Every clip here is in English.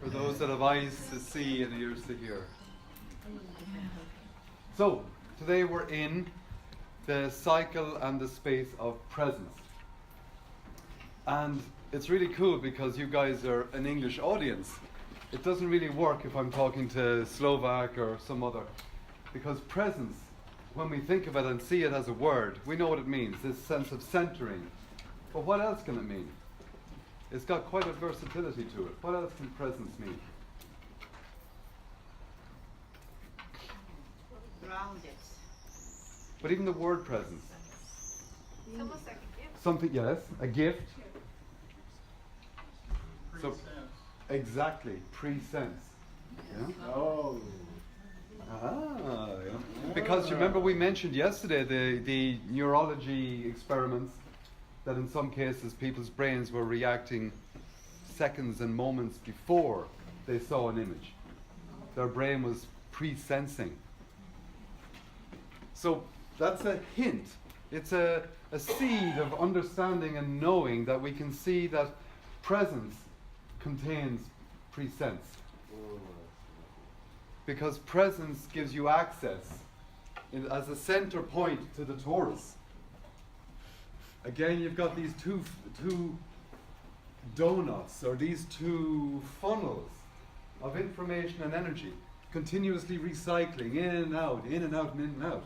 for those that have eyes to see and ears to hear. So, today we're in the cycle and the space of presence. And it's really cool because you guys are an English audience. It doesn't really work if I'm talking to Slovak or some other, because presence, when we think of it and see it as a word, we know what it means, this sense of centering. But what else can it mean? It's got quite a versatility to it. What else can presence mean? Grounded. But even the word presence. It's almost like a gift. Something, yes, a gift. So, Pre-sense. exactly, pre-sense. Yeah? Oh. Yeah. Because you remember we mentioned yesterday the neurology experiments that in some cases people's brains were reacting seconds and moments before they saw an image. Their brain was pre-sensing. So that's a hint. It's a seed of understanding and knowing that we can see that presence contains pre-sense. Because presence gives you access as a center point to the torus. Again, you've got these two donuts, or these two funnels of information and energy, continuously recycling in and out, in and out, and in and out.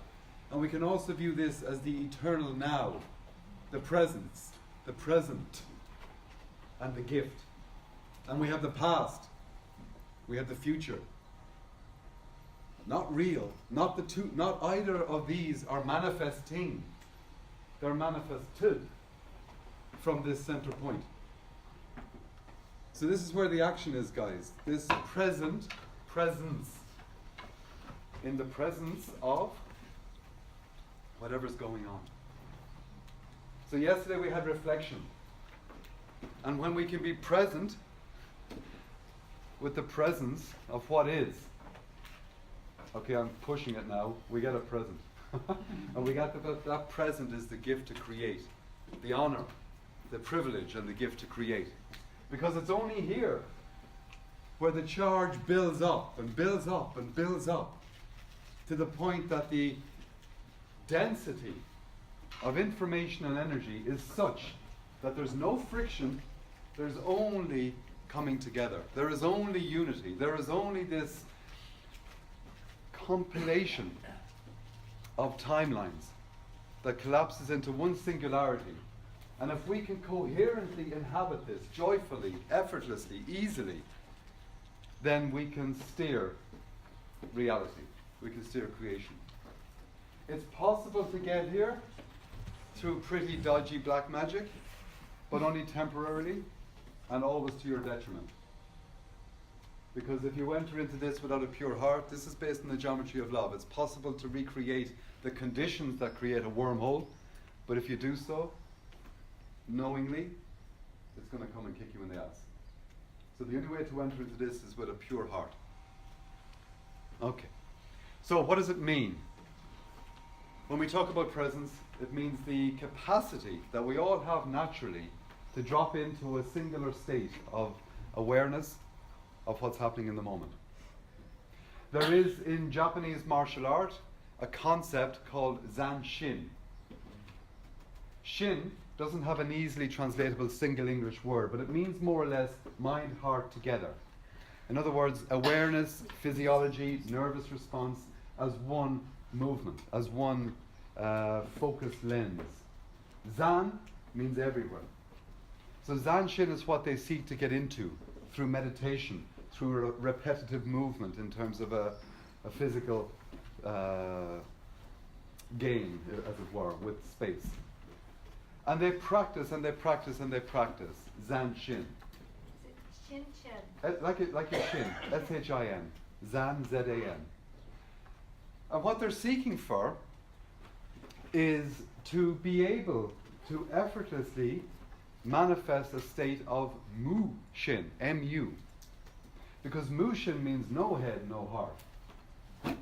And we can also view this as the eternal now, the presence, the present, and the gift. And we have the past, we have the future. Not real, not the two, not either of these are manifesting. They're manifested from this center point. So this is where the action is, guys. This presence, in the presence of whatever's going on. So yesterday we had reflection. And when we can be present with the presence of what is, okay, I'm pushing it now, we get a present. And we got that present is the gift to create, the honor, the privilege, and the gift to create. Because it's only here where the charge builds up and builds up and builds up to the point that the density of information and energy is such that there's no friction, there's only coming together. There is only unity. There is only this compilation of timelines that collapses into one singularity. And if we can coherently inhabit this, joyfully, effortlessly, easily, then we can steer reality. We can steer creation. It's possible to get here through pretty dodgy black magic, but only temporarily and always to your detriment. Because if you enter into this without a pure heart, this is based on the geometry of love. It's possible to recreate the conditions that create a wormhole, but if you do so knowingly, it's going to come and kick you in the ass. So the only way to enter into this is with a pure heart. Okay. So what does it mean? When we talk about presence, it means the capacity that we all have naturally to drop into a singular state of awareness of what's happening in the moment. There is in Japanese martial art a concept called Zanshin. Shin doesn't have an easily translatable single English word, but it means more or less mind, heart together. In other words, awareness, physiology, nervous response as one movement, as one focused lens. Zan means everywhere. So Zanshin is what they seek to get into through meditation, through a repetitive movement in terms of a physical game, as it were, with space. And they practice and they practice and they practice Zanshin. Shin Shin. Like your shin, S-H-I-N, Zan, Z-A-N. And what they're seeking for is to be able to effortlessly manifest a state of Mu-Shin, M-U. Because Mu-Shin means no head, no heart.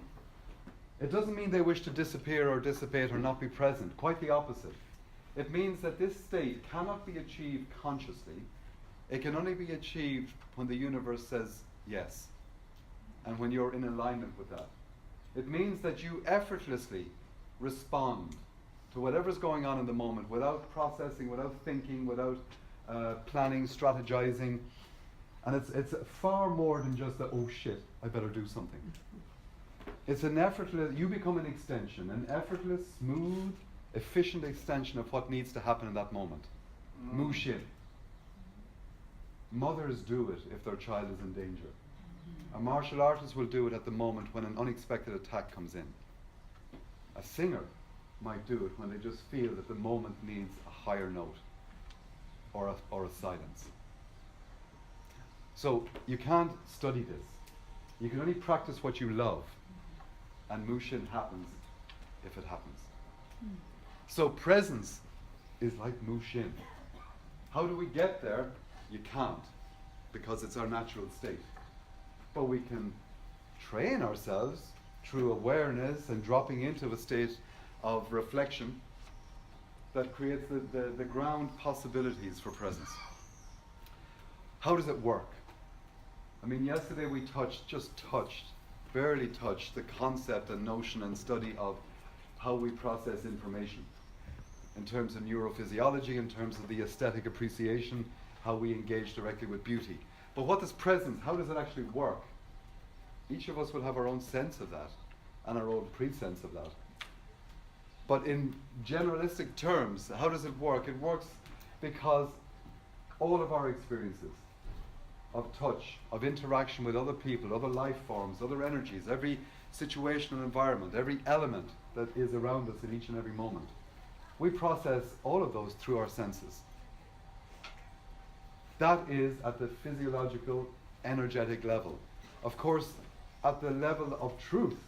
It doesn't mean they wish to disappear or dissipate or not be present. Quite the opposite. It means that this state cannot be achieved consciously. It can only be achieved when the universe says Yes. And when you're in alignment with that, it means that you effortlessly respond to whatever's going on in the moment without processing, without thinking, without planning, strategizing. And it's far more than just oh shit, I better do something. It's an effortless, you become an extension, an effortless, smooth, efficient extension of what needs to happen in that moment. Mushin. Mothers do it if their child is in danger. A martial artist will do it at the moment when an unexpected attack comes in. A singer might do it when they just feel that the moment needs a higher note or a silence. So you can't study this. You can only practice what you love, and Mushin happens if it happens. So presence is like Mushin. How do we get there? You can't, because it's our natural state. But we can train ourselves through awareness and dropping into a state of reflection that creates the ground possibilities for presence. How does it work? I mean, yesterday we barely touched the concept and notion and study of how we process information in terms of neurophysiology, in terms of the aesthetic appreciation, how we engage directly with beauty. But what is presence? How does it actually work? Each of us will have our own sense of that and our own pre-sense of that. But in generalistic terms, how does it work? It works because all of our experiences of touch, of interaction with other people, other life forms, other energies, every situational environment, every element that is around us in each and every moment, we process all of those through our senses. That is at the physiological, energetic level. Of course, at the level of truth,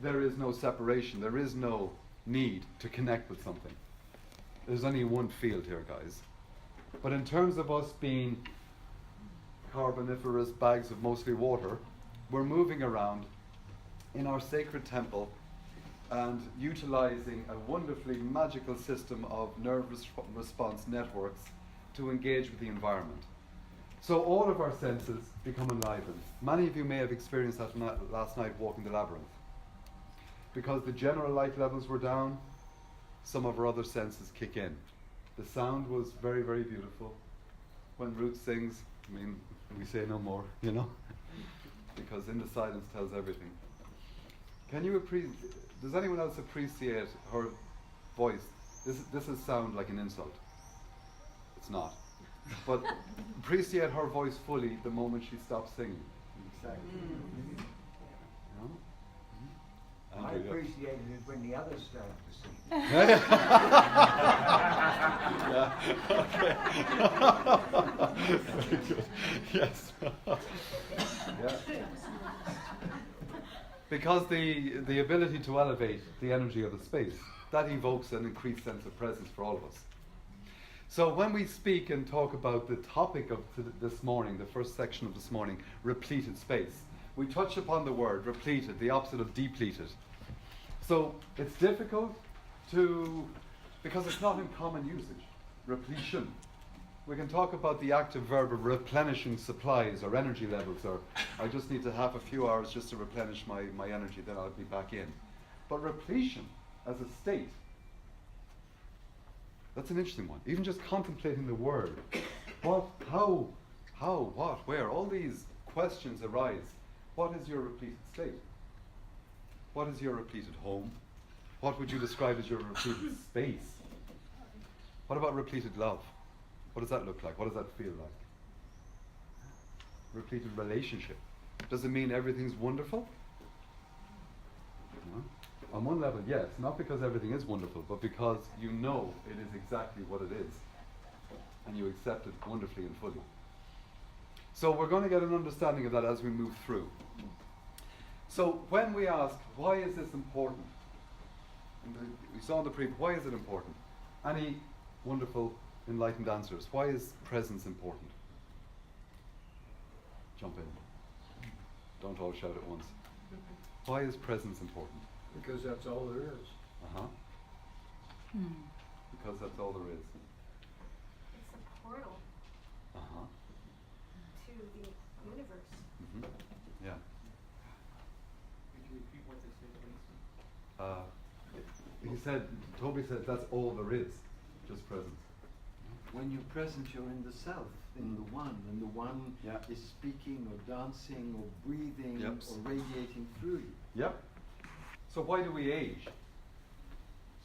there is no separation, there is no need to connect with something. There's only one field here, guys. But in terms of us being carboniferous bags of mostly water, we're moving around in our sacred temple and utilizing a wonderfully magical system of nerve response networks to engage with the environment. So all of our senses become enlivened. Many of you may have experienced that last night walking the labyrinth. Because the general light levels were down, some of our other senses kick in. The sound was very, very beautiful. When Ruth sings, I mean, we say no more, you know? Because in the silence tells everything. Does anyone else appreciate her voice? This is sound like an insult. It's not. But appreciate her voice fully the moment she stops singing. Exactly. You know? I appreciated it when the others started to sing. Yeah. Okay. Very good. Yes. Yeah. Because the ability to elevate the energy of the space, that evokes an increased sense of presence for all of us. So when we speak and talk about the topic of this morning, the first section of this morning, repleted space, we touch upon the word repleted, the opposite of depleted. So it's difficult because it's not in common usage. Repletion. We can talk about the active verb of replenishing supplies or energy levels, or I just need to have a few hours just to replenish my energy, then I'll be back in. But repletion as a state, that's an interesting one. Even just contemplating the word. What, how, what, where? All these questions arise. What is your repleted state? What is your repleted home? What would you describe as your repleted space? What about repleted love? What does that look like? What does that feel like? Repleted relationship. Does it mean everything's wonderful? No. On one level, yes. Not because everything is wonderful, but because you know it is exactly what it is. And you accept it wonderfully and fully. So we're going to get an understanding of that as we move through. So when we ask, why is this important? We saw in the preview, why is it important? Any wonderful, enlightened answers? Why is presence important? Jump in. Don't all shout at once. Why is presence important? Because that's all there is. Uh-huh. Because that's all there is. It's a portal Uh-huh. to the universe. Mhm. Yeah. Could you repeat what they said, please? He said, Toby said, that's all there is, just presence. When you're present, you're in the self, in the one, and the one Yeah. is speaking or dancing or breathing Yep. or radiating through you. Yep. So why do we age?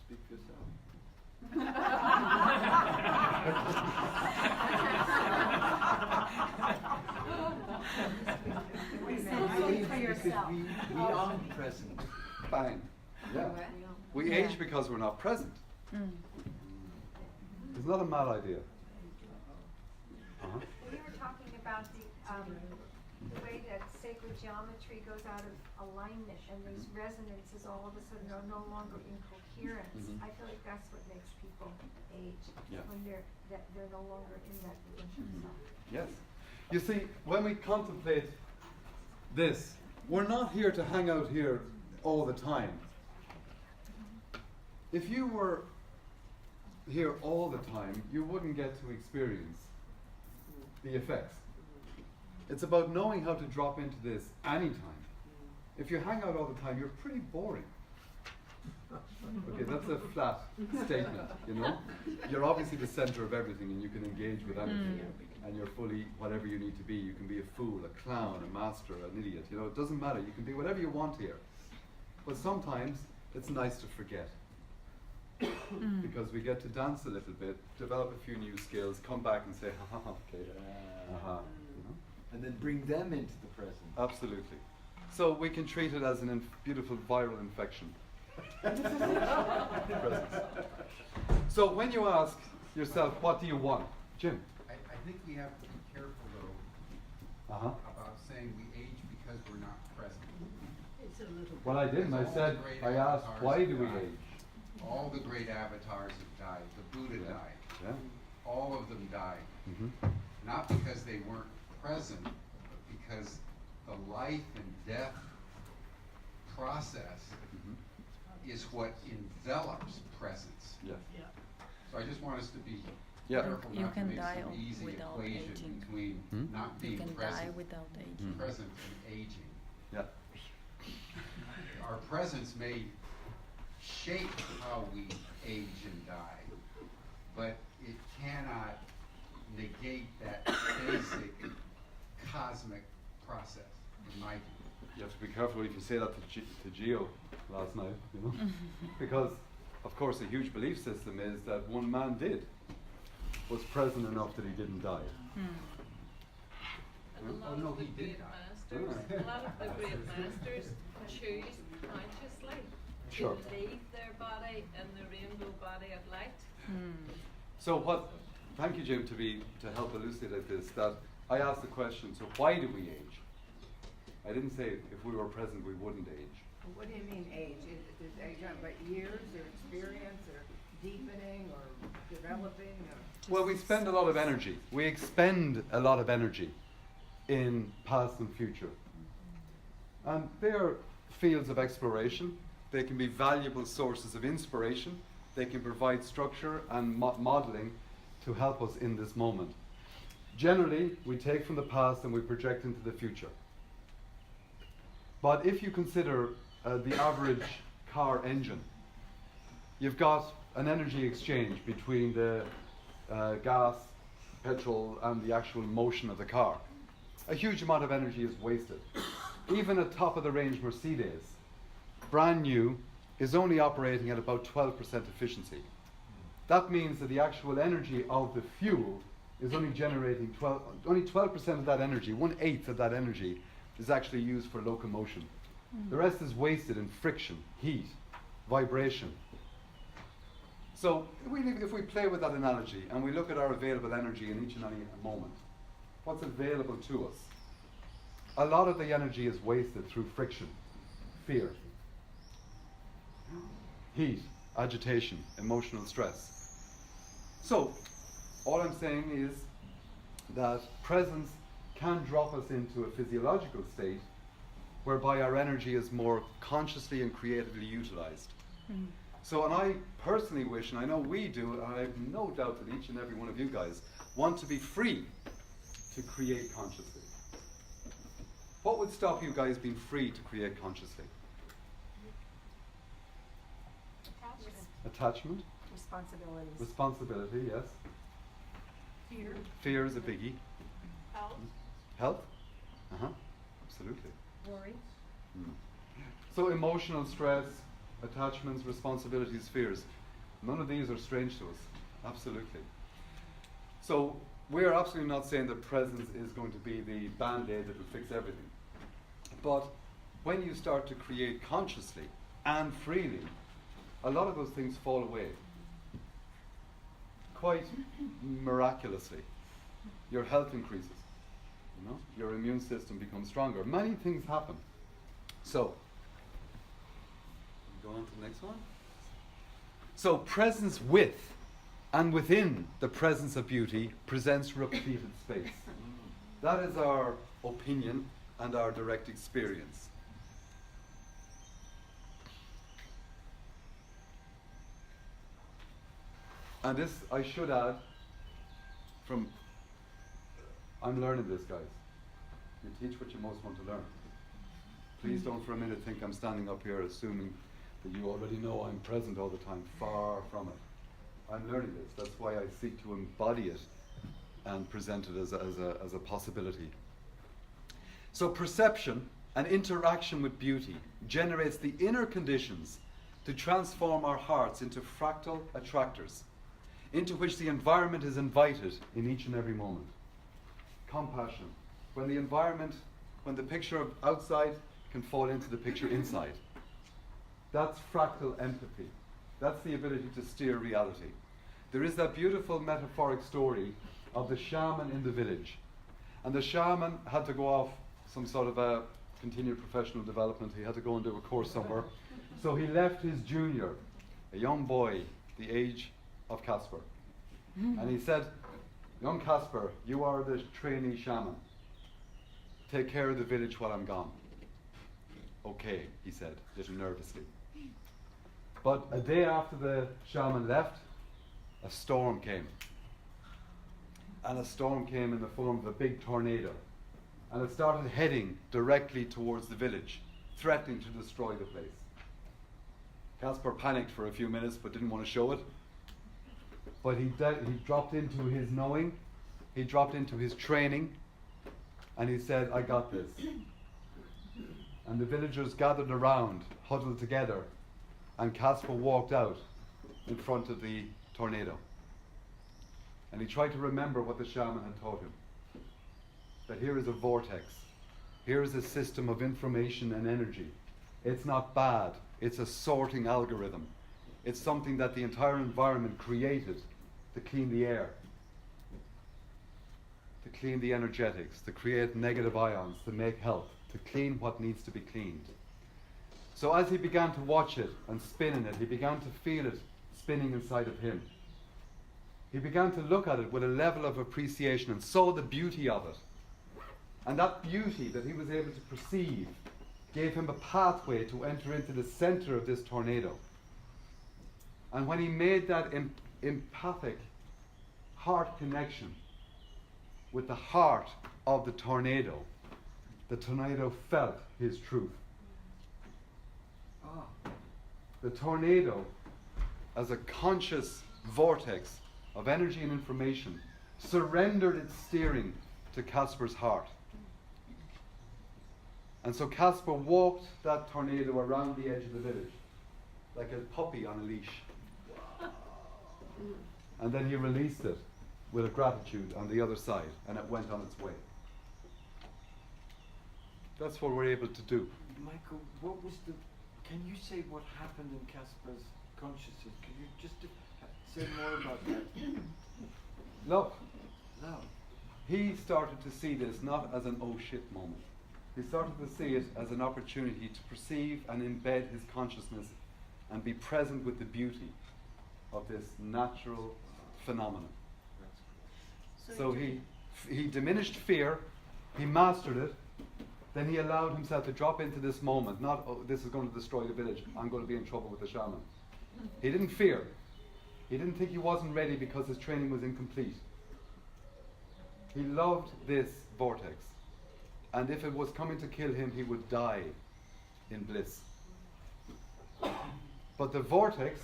Speak for yourself. Speak for yourself. We aren't present. Bang. Yeah. We Yeah. age because we're not present. It's not a mad idea. Uh-huh. We were talking about the way that sacred geometry goes out of alignment and these resonances all of a sudden are no longer in coherence. Mhm. I feel like that's what makes people age, Yeah. when they're no longer in that dimension. Yes. You see, when we contemplate this, we're not here to hang out here all the time. If you were here all the time, you wouldn't get to experience the effects. It's about knowing how to drop into this anytime. If you hang out all the time, you're pretty boring. Okay, that's a flat statement, you know? You're obviously the center of everything and you can engage with anything and you're fully whatever you need to be. You can be a fool, a clown, a master, an idiot, you know, it doesn't matter. You can be whatever you want here. But sometimes it's nice to forget. Because we get to dance a little bit, develop a few new skills, come back and say, ha ha, okay, uh-huh, you know? And then bring them into the present. Absolutely. So we can treat it as an beautiful viral infection. Presence. So when you ask yourself, what do you want? Jim? I think we have to be careful though Uh-huh. about saying we age because we're not present. Well, I didn't. I Because all said, the great I asked, avatars why have do we died. age? All the great avatars have died. The Buddha Yeah. died. Yeah. All of them died. Mm-hmm. Not because they weren't present, but because the life and death process Mm-hmm. is what envelops presence. Yes. So I just want us to be Yeah. careful You not to can make die some easy without equation aging. between Hmm? not You being can die present, without aging. present and aging. Yeah. Our presence may shape how we age and die, but it cannot negate that basic cosmic process, in my view. You have to be careful if you say that to Gio last night, you know? Because, of course, a huge belief system is that one man was present enough that he didn't die. And a lot Oh, of no, the he did great die. masters, a lot of the great masters choose consciously Sure. to leave their body in the rainbow body of light. So thank you, Jim, to help elucidate this, that I asked the question, so why do we age? I didn't say if we were present we wouldn't age. What do you mean age? Is age about years or experience or deepening or developing or? Well, we spend a lot of energy. We expend a lot of energy in past and future. And they're fields of exploration. They can be valuable sources of inspiration. They can provide structure and modeling to help us in this moment. Generally, we take from the past and we project into the future. But if you consider the average car engine, you've got an energy exchange between the gas, petrol, and the actual motion of the car. A huge amount of energy is wasted. Even a top-of-the-range Mercedes, brand new, is only operating at about 12% efficiency. That means that the actual energy of the fuel is only generating only 12% of that energy, 1/8 of that energy is actually used for locomotion. The rest is wasted in friction, heat, vibration. So if we play with that analogy and we look at our available energy in each and any moment, what's available to us? A lot of the energy is wasted through friction, fear, heat, agitation, emotional stress. So, all I'm saying is that presence can drop us into a physiological state whereby our energy is more consciously and creatively utilized. So, and I personally wish, and I know we do, and I have no doubt that each and every one of you guys want to be free to create consciously. would stop you guys being free to create consciously? Attachment. Responsibilities. Responsibility, yes. Fear. Fear is a biggie. Health. Health? Uh-huh. Absolutely. Worry. Mm. So emotional stress, attachments, responsibilities, fears. None of these are strange to us. Absolutely. So we're absolutely not saying that presence is going to be the band-aid that will fix everything. But when you start to create consciously and freely, a lot of those things fall away. Quite miraculously. Your health increases. You know? Your immune system becomes stronger. Many things happen. So, go on to the next one. So presence with and within the presence of beauty presents repleted space. That is our opinion and our direct experience. And this, I should add, I'm learning this, guys. You teach what you most want to learn. Please don't for a minute think I'm standing up here assuming that you already know I'm present all the time. Far from it. I'm learning this. That's why I seek to embody it and present it as a possibility. So perception and interaction with beauty generates the inner conditions to transform our hearts into fractal attractors, into which the environment is invited in each and every moment. Compassion. When the picture of outside can fall into the picture inside. That's fractal empathy. That's the ability to steer reality. There is that beautiful metaphoric story of the shaman in the village. And the shaman had to go off some sort of a continued professional development. He had to go and do a course somewhere. So he left his junior, a young boy, the age of Casper. And he said, young Casper, you are the trainee shaman. Take care of the village while I'm gone. Okay, he said, a little nervously. But a day after the shaman left, a storm came. And a storm came in the form of a big tornado. And it started heading directly towards the village, threatening to destroy the place. Casper panicked for a few minutes but didn't want to show it. But he dropped into his knowing, he dropped into his training, and he said, I got this. And the villagers gathered around, huddled together, and Casper walked out in front of the tornado. And he tried to remember what the shaman had taught him. That here is a vortex. Here is a system of information and energy. It's not bad. It's a sorting algorithm. It's something that the entire environment created to clean the air, to clean the energetics, to create negative ions, to make health, to clean what needs to be cleaned. So as he began to watch it and spin in it, he began to feel it spinning inside of him. He began to look at it with a level of appreciation and saw the beauty of it. And that beauty that he was able to perceive gave him a pathway to enter into the center of this tornado. And when he made that empathic heart connection with the heart of the tornado felt his truth. The tornado, as a conscious vortex of energy and information, surrendered its steering to Casper's heart. And so Casper walked that tornado around the edge of the village, like a puppy on a leash. And then he released it with a gratitude on the other side, and it went on its way. That's what we're able to do. Michael, can you say what happened in Casper's consciousness? Can you just say more about that? Love. Love. He started to see this not as an oh shit moment. He started to see it as an opportunity to perceive and embed his consciousness and be present with the beauty of this natural phenomenon. So he diminished fear, he mastered it, then he allowed himself to drop into this moment, not, oh, this is going to destroy the village, I'm going to be in trouble with the shaman. He didn't fear. He didn't think he wasn't ready because his training was incomplete. He loved this vortex. and if it was coming to kill him, he would die in bliss. But the vortex,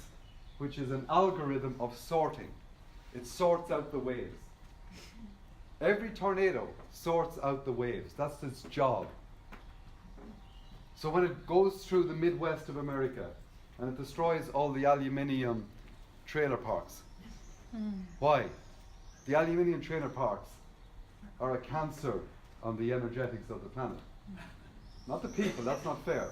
which is an algorithm of sorting, it sorts out the waves. Every tornado sorts out the waves. That's its job. So when it goes through the Midwest of America and it destroys all the aluminium trailer parks, why? The aluminium trailer parks are a cancer on the energetics of the planet. Not the people, that's not fair.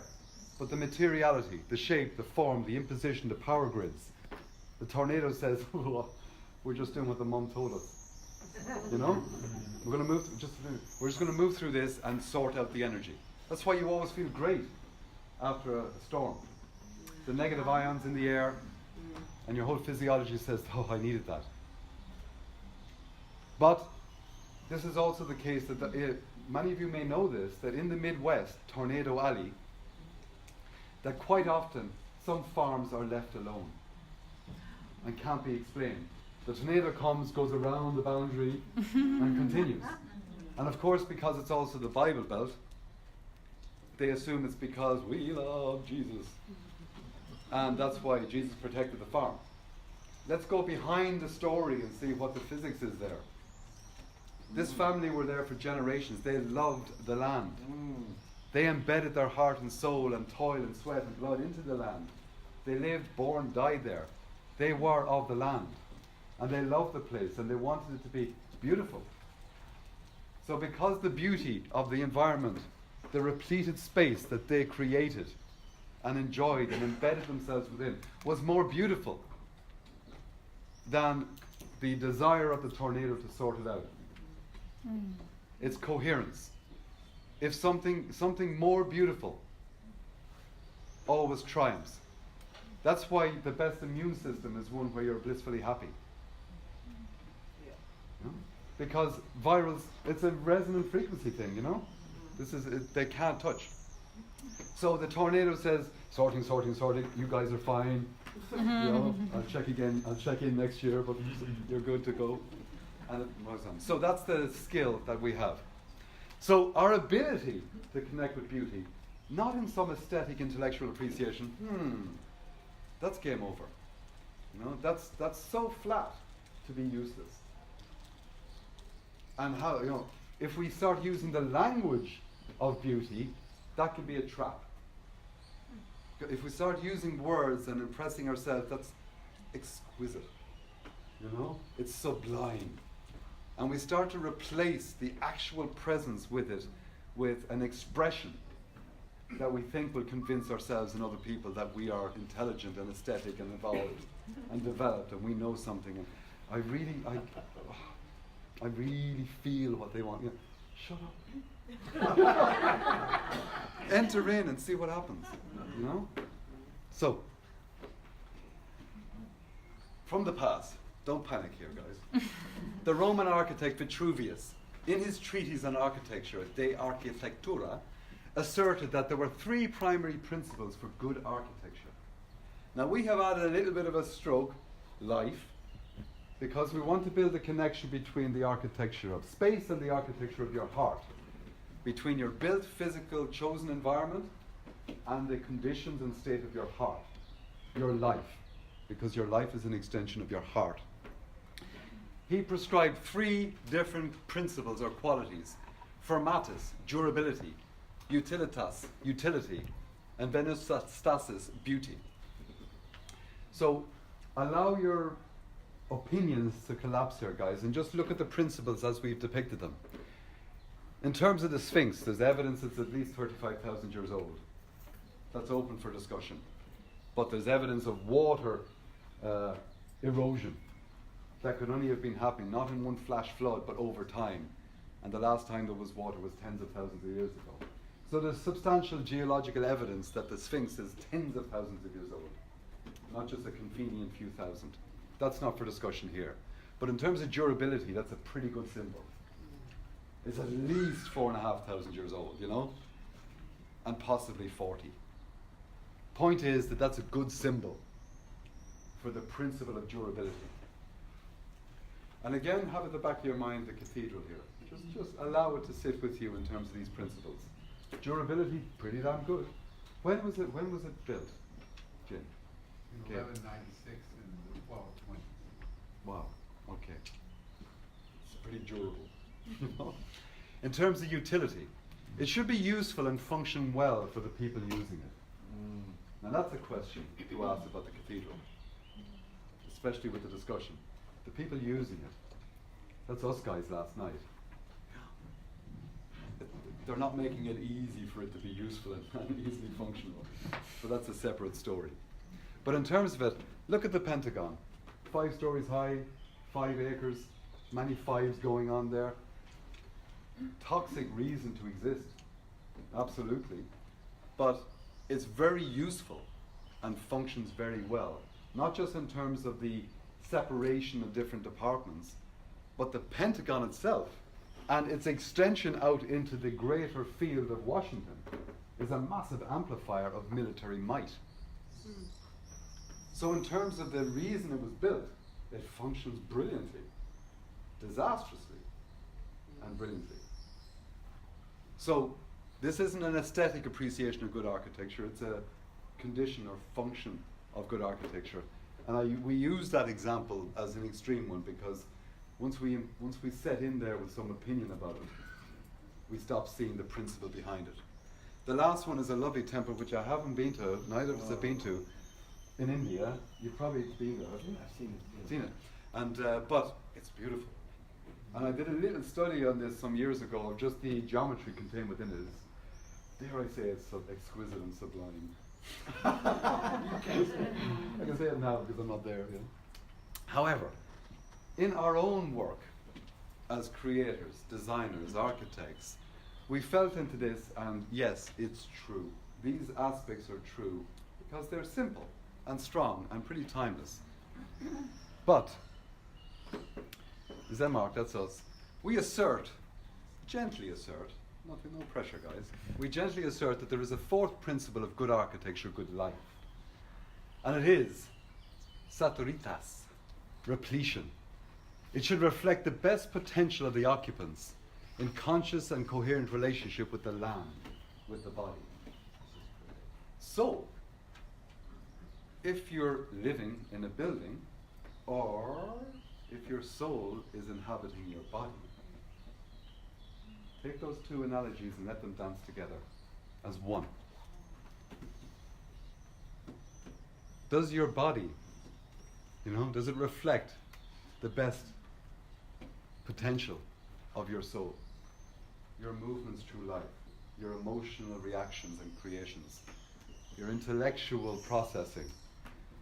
But the materiality, the shape, the form, the imposition, the power grids. The tornado says, we're just doing what the mom told us. You know? We're just going to move through this and sort out the energy. That's why you always feel great after a storm. The negative ions in the air, and your whole physiology says, oh, I needed that. But this is also the case that many of you may know this, that in the Midwest, Tornado Alley, that quite often some farms are left alone and can't be explained. The tornado comes, goes around the boundary and continues. And of course, because it's also the Bible Belt, they assume it's because we love Jesus. And that's why Jesus protected the farm. Let's go behind the story and see what the physics is there. This family were there for generations. They loved the land. They embedded their heart and soul and toil and sweat and blood into the land. They lived, born, died there. They were of the land. And they loved the place and they wanted it to be beautiful. So because the beauty of the environment, the repleted space that they created and enjoyed and embedded themselves within was more beautiful than the desire of the tornado to sort it out. It's coherence. If something more beautiful always triumphs. That's why the best immune system is one where you're blissfully happy. You know? Because virals, it's a resonant frequency thing, you know? They can't touch. So the tornado says, sorting, you guys are fine. You know, I'll check in next year, but you're good to go. And it goes on. So that's the skill that we have. So our ability to connect with beauty, not in some aesthetic intellectual appreciation, that's game over. You know, that's so flat to be useless. And how, you know, if we start using the language of beauty, that can be a trap. If we start using words and impressing ourselves, that's exquisite. You know, it's sublime. And we start to replace the actual presence with it with an expression that we think will convince ourselves and other people that we are intelligent and aesthetic and evolved and developed and we know something. And I really feel what they want. You know, shut up. Enter in and see what happens. You know? So, from the past, don't panic here, guys. The Roman architect Vitruvius, in his treatise on architecture, De Architectura, asserted that there were three primary principles for good architecture. Now we have added a little bit of a stroke, life, because we want to build a connection between the architecture of space and the architecture of your heart, between your built, physical, chosen environment and the conditions and state of your heart, your life, because your life is an extension of your heart. He prescribed three different principles or qualities: formatus, durability; utilitas, utility; and venustasis, beauty. So allow your opinions to collapse here, guys, and just look at the principles as we've depicted them. In terms of the Sphinx, there's evidence it's at least 35,000 years old. That's open for discussion. But there's evidence of water erosion that could only have been happening not in one flash flood but over time. And the last time there was water was tens of thousands of years ago. So there's substantial geological evidence that the Sphinx is tens of thousands of years old, not just a convenient few thousand. That's not for discussion here. But in terms of durability, that's a pretty good symbol. It's at least 4,500 years old, you know, and possibly 40. Point is that that's a good symbol for the principle of durability. And again, have at the back of your mind the cathedral here. Just allow it to sit with you in terms of these principles. Durability, pretty damn good. When was it built, Jim? In 1196 and the 1220s. Wow, okay. It's pretty durable. You know? In terms of utility, it should be useful and function well for the people using it. Now that's a question to ask about the cathedral, especially with the discussion. The people using it, that's us guys last night. They're not making it easy for it to be useful and easily functional. So that's a separate story. But in terms of it, look at the Pentagon. 5 stories high, 5 acres, many fives going on there. Toxic reason to exist, absolutely. But it's very useful and functions very well. Not just in terms of the separation of different departments, but the Pentagon itself and its extension out into the greater field of Washington is a massive amplifier of military might. So in terms of the reason it was built, it functions brilliantly, disastrously, and brilliantly. So this isn't an aesthetic appreciation of good architecture, it's a condition or function of good architecture. And we use that example as an extreme one because once we set in there with some opinion about it, we stop seeing the principle behind it. The last one is a lovely temple which I haven't been to, neither of us have been to, in India. You've probably been there, haven't you? I've seen it. Yeah. Seen it. And, but it's beautiful. And I did a little study on this some years ago of just the geometry contained within it. Dare I say it's exquisite and sublime. I can say it now because I'm not there. You know? However, in our own work as creators, designers, architects, we felt into this, and yes, it's true. These aspects are true because they're simple and strong and pretty timeless. But, is that Mark? That's us. We assert, gently assert, nothing, no pressure, guys. We gently assert that there is a fourth principle of good architecture, good life. And it is satoritas, repletion. It should reflect the best potential of the occupants in conscious and coherent relationship with the land, with the body. So, if you're living in a building, or if your soul is inhabiting your body, take those two analogies and let them dance together as one. Does your body, does it reflect the best potential of your soul? Your movements through life, your emotional reactions and creations, your intellectual processing,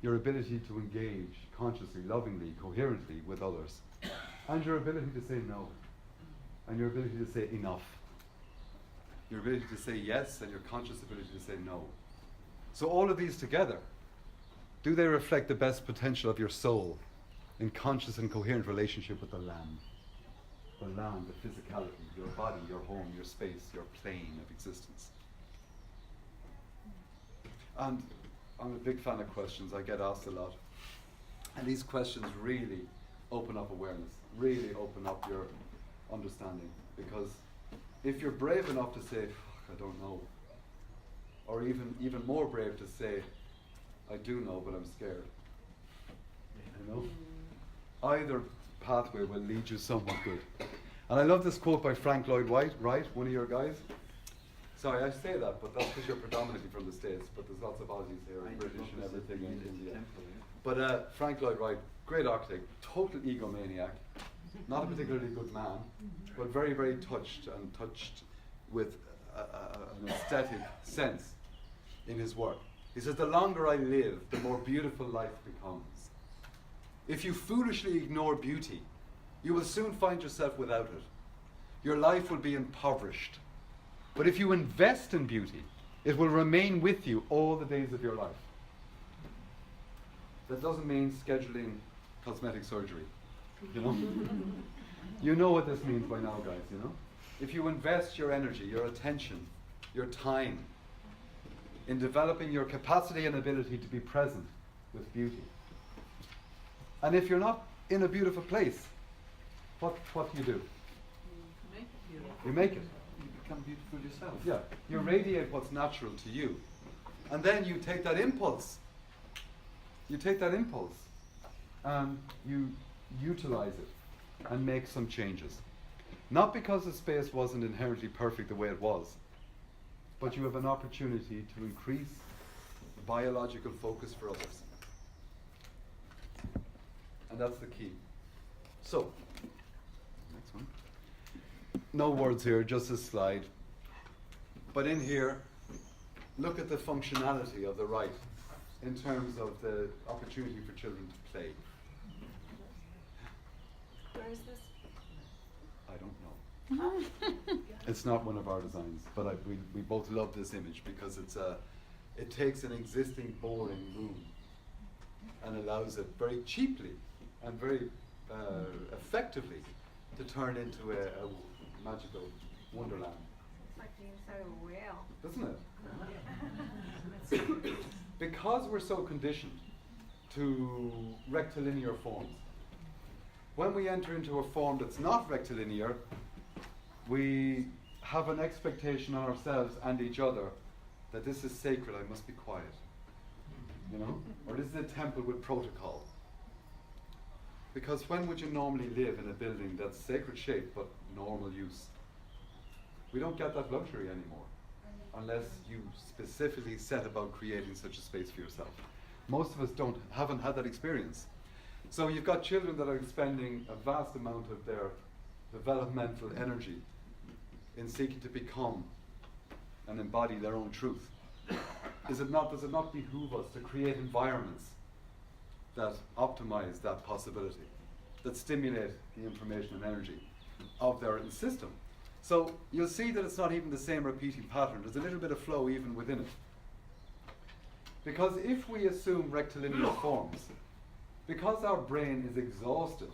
your ability to engage consciously, lovingly, coherently with others, and your ability to say no, and your ability to say enough, your ability to say yes, and your conscious ability to say no. So all of these together, do they reflect the best potential of your soul in conscious and coherent relationship with the land? The land, the physicality, your body, your home, your space, your plane of existence. And I'm a big fan of questions. I get asked a lot. And these questions really open up awareness, really open up your understanding. Because if you're brave enough to say, I don't know, or even more brave to say, I do know, but I'm scared. Either pathway will lead you somewhat good. And I love this quote by Frank Lloyd Wright, one of your guys. Sorry, I say that, but that's because you're predominantly from the States, but there's lots of Aussies here, and British and everything in India. But Frank Lloyd Wright, great architect, total egomaniac, not a particularly good man, but very, very touched with an aesthetic sense in his work. He says, the longer I live, the more beautiful life becomes. If you foolishly ignore beauty, you will soon find yourself without it. Your life will be impoverished. But if you invest in beauty, it will remain with you all the days of your life. That doesn't mean scheduling cosmetic surgery, You know what this means by now, guys, If you invest your energy, your attention, your time in developing your capacity and ability to be present with beauty. And if you're not in a beautiful place, what do you do? You make it. You become beautiful yourself. Yeah. You radiate what's natural to you. And then you take that impulse. You take that impulse and you utilize it and make some changes. Not because the space wasn't inherently perfect the way it was, but you have an opportunity to increase biological focus for others. And that's the key. So, next one. No words here, just a slide. But in here, look at the functionality of the right in terms of the opportunity for children to play. Where is this? I don't know. It's not one of our designs, but we both love this image because it takes an existing boring room and allows it very cheaply and very effectively to turn into a magical wonderland. It's like the inside of a whale. Doesn't it? Because we're so conditioned to rectilinear forms, when we enter into a form that's not rectilinear, we have an expectation on ourselves and each other that this is sacred, I must be quiet. You know? Or this is a temple with protocol. Because when would you normally live in a building that's sacred shape but normal use? We don't get that luxury anymore unless you specifically set about creating such a space for yourself. Most of us haven't had that experience. So you've got children that are expending a vast amount of their developmental energy in seeking to become and embody their own truth. Does it not behoove us to create environments that optimize that possibility, that stimulate the information and energy of their system? So you'll see that it's not even the same repeating pattern. There's a little bit of flow even within it. Because if we assume rectilinear forms, because our brain is exhausted,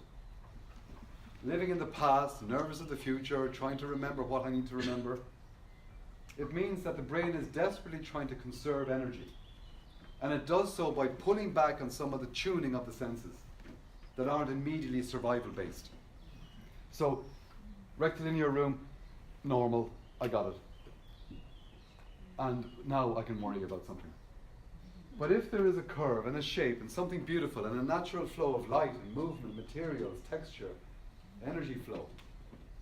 living in the past, nervous of the future, trying to remember what I need to remember, it means that the brain is desperately trying to conserve energy. And it does so by pulling back on some of the tuning of the senses that aren't immediately survival based. So, rectilinear room, normal, I got it. And now I can worry about something. But if there is a curve and a shape and something beautiful and a natural flow of light and movement, materials, texture, energy flow,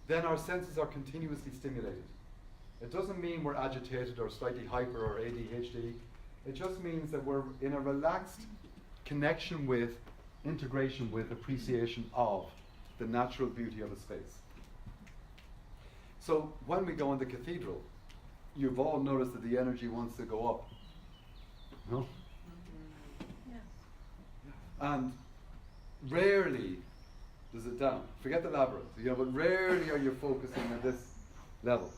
then our senses are continuously stimulated. It doesn't mean we're agitated or slightly hyper or ADHD. It just means that we're in a relaxed connection with, integration with, appreciation of the natural beauty of a space. So when we go in the cathedral, you've all noticed that the energy wants to go up. No? And rarely does it down. Forget the labyrinth, but rarely are you focusing at this level.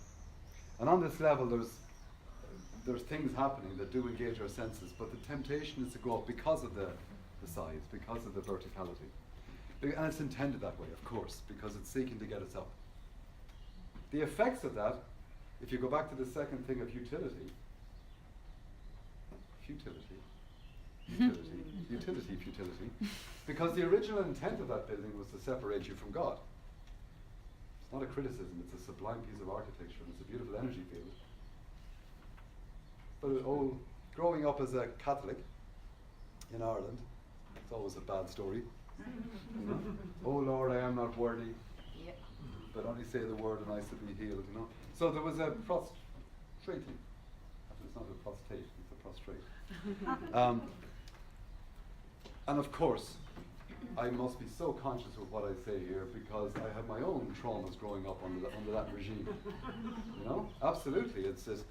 And on this level, there's things happening that do engage our senses, but the temptation is to go up because of the size, because of the verticality. And it's intended that way, of course, because it's seeking to get us up. The effects of that, if you go back to the second thing of futility, because the original intent of that building was to separate you from God. It's not a criticism, it's a sublime piece of architecture, and it's a beautiful energy field. But growing up as a Catholic in Ireland, it's always a bad story. You know? Oh Lord, I am not worthy, but only say the word and I shall be healed. You know. So there was a prostrating. It's not a prostate, it's a prostrate. And of course, I must be so conscious of what I say here because I have my own traumas growing up under that regime. You know, absolutely. It's just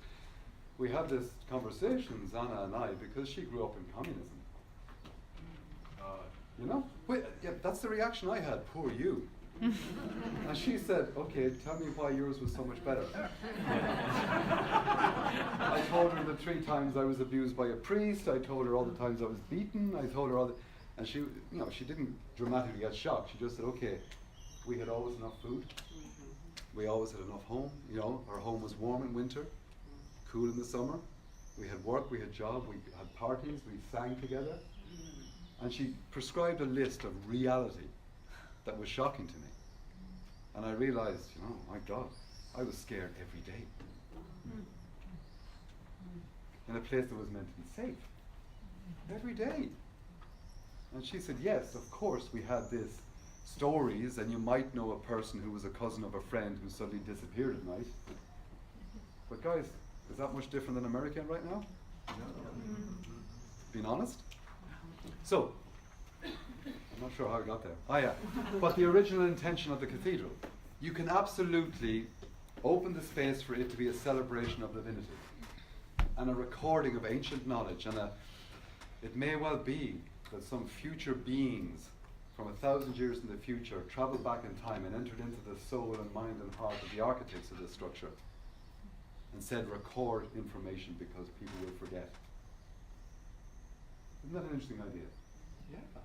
we had this conversation, Zana and I, because she grew up in communism. You know, yeah, that's the reaction I had. Poor you. And she said, "Okay, tell me why yours was so much better." I told her the 3 times I was abused by a priest. I told her all the times I was beaten. I told her all the, and she, she didn't dramatically get shocked. She just said, "Okay, we had always enough food. We always had enough home. You know, our home was warm in winter, cool in the summer. We had work, we had job, we had parties, we sang together." And she prescribed a list of reality that was shocking to me. And I realized, my God, I was scared every day. In a place that was meant to be safe. Every day. And she said, yes, of course we had this stories, and you might know a person who was a cousin of a friend who suddenly disappeared at night. But guys, is that much different than America right now? Being honest? So, I'm not sure how I got there. Oh yeah. But the original intention of the cathedral, you can absolutely open the space for it to be a celebration of divinity and a recording of ancient knowledge, and it may well be that some future beings from 1,000 years in the future traveled back in time and entered into the soul and mind and heart of the architects of this structure and said, record information because people will forget. Isn't that an interesting idea? Yeah.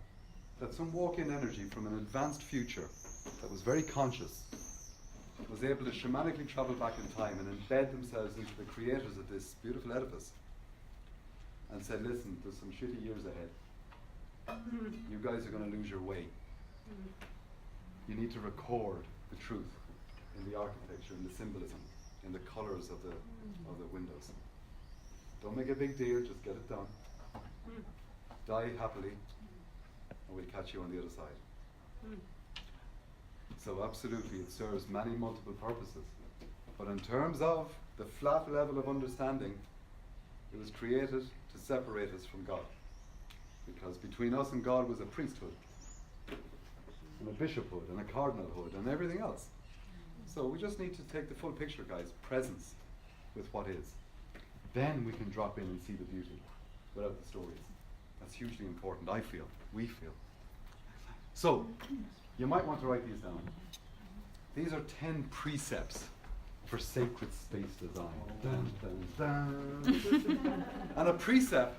That some walk-in energy from an advanced future that was very conscious was able to shamanically travel back in time and embed themselves into the creators of this beautiful edifice and said, listen, there's some shitty years ahead. You guys are going to lose your way. You need to record the truth in the architecture, in the symbolism, in the colours of the windows. Don't make a big deal, just get it done. Die happily, and we'll catch you on the other side. So absolutely, it serves many multiple purposes. But in terms of the flat level of understanding, it was created to separate us from God. Because between us and God was a priesthood, and a bishophood, and a cardinalhood, and everything else. So we just need to take the full picture, guys. Presence with what is. Then we can drop in and see the beauty without the stories. That's hugely important, I feel. We feel. So, you might want to write these down. These are 10 precepts for sacred space design. Dun, dun, dun. And a precept,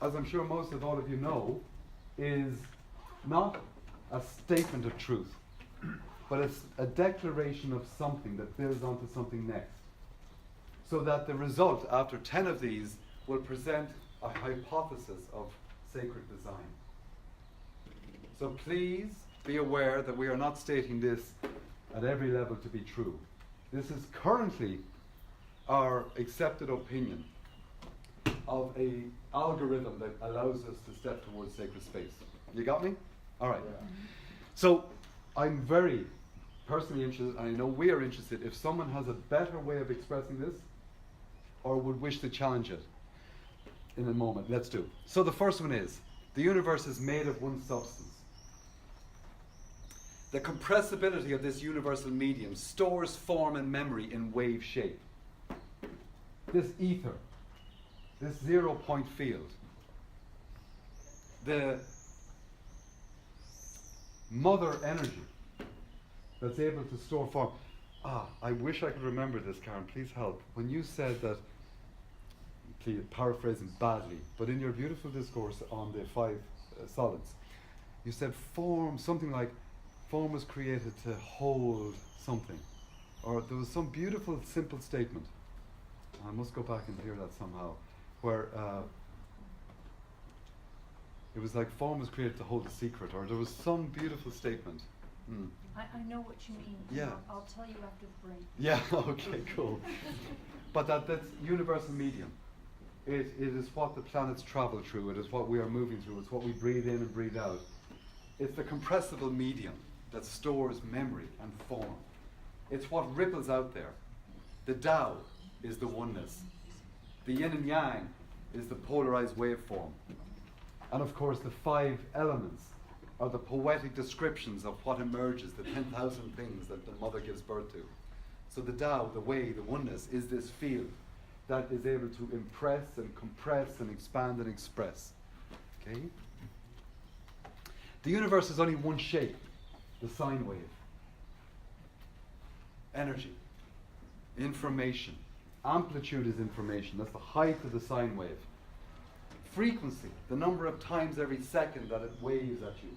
as I'm sure most of all of you know, is not a statement of truth, but it's a declaration of something that builds onto something next. So that the result, after 10 of these, will present a hypothesis of sacred design. So please be aware that we are not stating this at every level to be true. This is currently our accepted opinion of a algorithm that allows us to step towards sacred space. You got me? All right. Yeah. So I'm very personally interested, and I know we are interested, if someone has a better way of expressing this or would wish to challenge it in a moment. Let's do. So the first one is, the universe is made of one substance. The compressibility of this universal medium stores form and memory in wave shape. This ether, this 0-point field, the mother energy that's able to store form. I wish I could remember this, Karen, please help. When you said that, please, paraphrasing badly, but in your beautiful discourse on the 5 solids, you said form, something like, form was created to hold something. Or there was some beautiful, simple statement. I must go back and hear that somehow. Where it was like form was created to hold a secret. Or there was some beautiful statement. I know what you mean. Yeah. I'll tell you after the break. Yeah, okay, cool. But that's universal medium. It is what the planets travel through. It is what we are moving through. It's what we breathe in and breathe out. It's the compressible medium that stores memory and form. It's what ripples out there. The Tao is the oneness. The yin and yang is the polarized waveform. And of course the 5 elements are the poetic descriptions of what emerges, the 10,000 things that the mother gives birth to. So the Tao, the way, the oneness, is this field that is able to impress and compress and expand and express. Okay? The universe is only one shape, the sine wave. Energy, information. Amplitude is information, that's the height of the sine wave. Frequency, the number of times every second that it waves at you.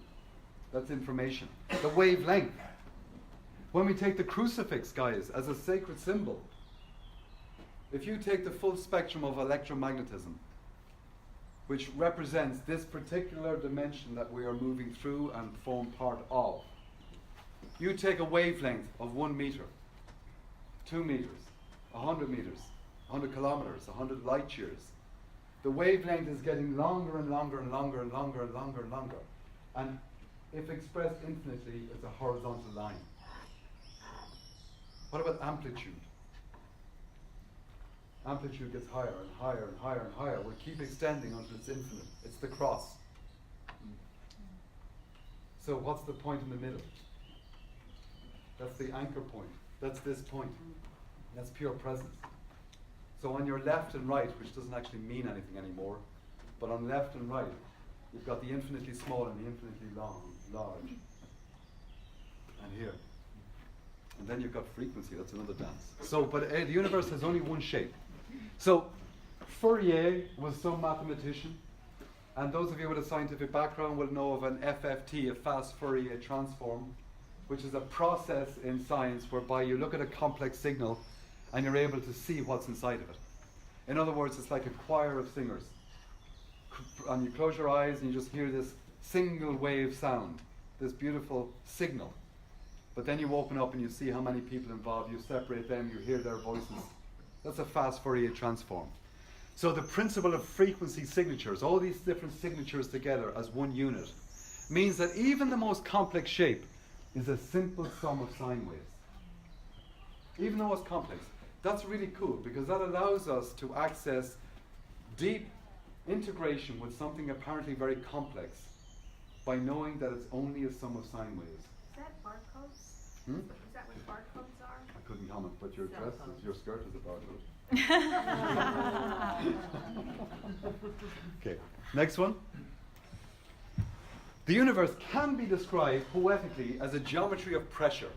That's information. The wavelength. When we take the crucifix, guys, as a sacred symbol, if you take the full spectrum of electromagnetism, which represents this particular dimension that we are moving through and form part of, you take a wavelength of 1 meter, 2 meters, 100 meters, 100 kilometers, 100 light years. The wavelength is getting longer and longer and longer and longer and longer and longer. And if expressed infinitely, it's a horizontal line. What about amplitude? Amplitude gets higher and higher and higher and higher. We'll keep extending until it's infinite. It's the cross. So what's the point in the middle? That's the anchor point. That's this point. That's pure presence. So on your left and right, which doesn't actually mean anything anymore, but on left and right, you've got the infinitely small and the infinitely large. And here. And then you've got frequency, that's another dance. So, but the universe has only one shape. So, Fourier was some mathematician, and those of you with a scientific background will know of an FFT, a fast Fourier transform, which is a process in science whereby you look at a complex signal and you're able to see what's inside of it. In other words, it's like a choir of singers. And you close your eyes and you just hear this single wave sound, this beautiful signal. But then you open up and you see how many people involved, you separate them, you hear their voices. That's a fast Fourier transform. So the principle of frequency signatures, all these different signatures together as one unit, means that even the most complex shape is a simple sum of sine waves. Even though it's complex. That's really cool because that allows us to access deep integration with something apparently very complex by knowing that it's only a sum of sine waves. Is that barcodes? Hmm? Is that what barcodes are? I couldn't comment, but your dress, your skirt is a barcode. Okay, next one. The universe can be described poetically as a geometry of pressure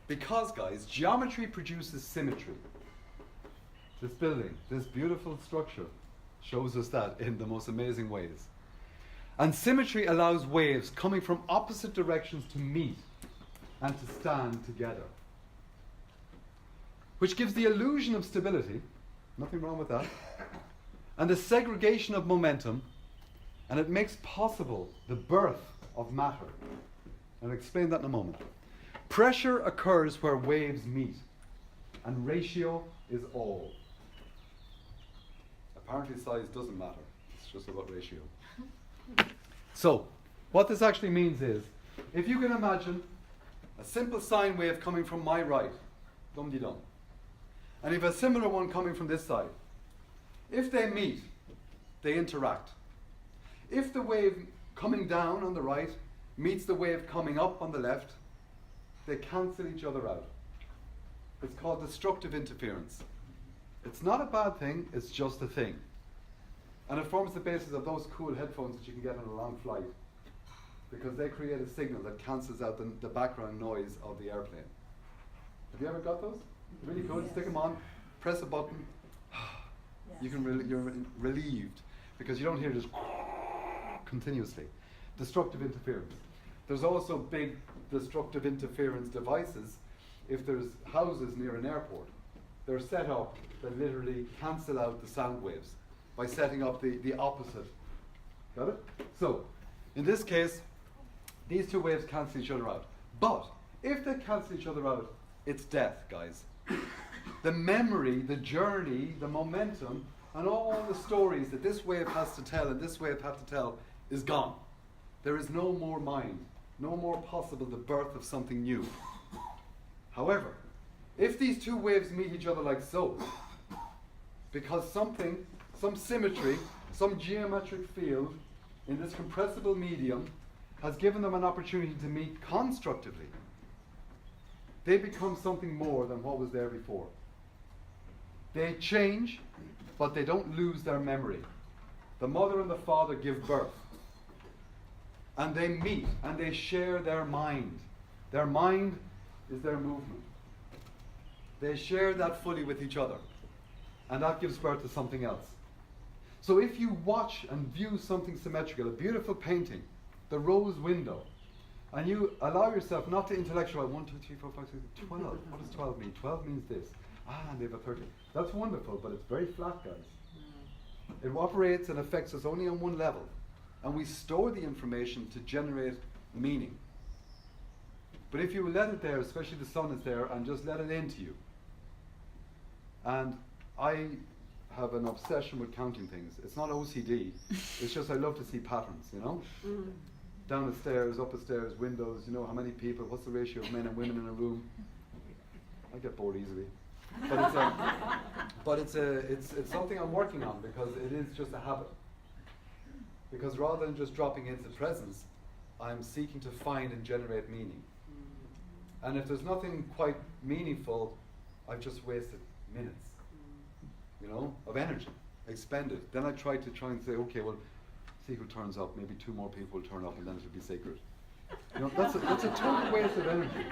because, guys, geometry produces symmetry. This building, this beautiful structure, shows us that in the most amazing ways. And symmetry allows waves coming from opposite directions to meet and to stand together, which gives the illusion of stability, nothing wrong with that, and the segregation of momentum, and it makes possible the birth of matter. I'll explain that in a moment. Pressure occurs where waves meet, and ratio is all. Apparently size doesn't matter, it's just about ratio. So, what this actually means is, if you can imagine a simple sine wave coming from my right, dum-de-dum, and if a similar one coming from this side, if they meet, they interact. If the wave coming down on the right meets the wave coming up on the left, they cancel each other out. It's called destructive interference. It's not a bad thing, it's just a thing. And it forms the basis of those cool headphones that you can get on a long flight, because they create a signal that cancels out the background noise of the airplane. Have you ever got those? Really cool. Stick them on, press a button. You can you're relieved because you don't hear this continuously. Destructive interference. There's also big destructive interference devices if there's houses near an airport. They're set up that literally cancel out the sound waves by setting up the opposite. Got it? So, in this case, these two waves cancel each other out. But if they cancel each other out, it's death, guys. The memory, the journey, the momentum, and all the stories that this wave has to tell and this wave has to tell is gone. There is no more mind, no more possible the birth of something new. However, if these two waves meet each other like so, because some symmetry, some geometric field in this compressible medium has given them an opportunity to meet constructively, they become something more than what was there before. They change, but they don't lose their memory. The mother and the father give birth. And they meet, and they share their mind. Their mind is their movement. They share that fully with each other. And that gives birth to something else. So if you watch and view something symmetrical, a beautiful painting, the rose window, and you allow yourself not to intellectualize 1, 2, 3, 4, 5, 6, 12. What does 12 mean? 12 means this. And they have a 13. That's wonderful, but it's very flat, guys. It operates and affects us only on one level. And we store the information to generate meaning. But if you let it there, especially the sun is there, and just let it into you, And I have an obsession with counting things. It's not OCD. It's just I love to see patterns, you know? Down the stairs, up the stairs, windows, you know, how many people, what's the ratio of men and women in a room? I get bored easily. But it's something I'm working on because it is just a habit. Because rather than just dropping into presence, I'm seeking to find and generate meaning. And if there's nothing quite meaningful, I've just wasted minutes, you know, of energy expended. Then I try and say, okay, well, see who turns up. Maybe 2 more people will turn up, and then it'll be sacred. You know, that's a total waste of energy.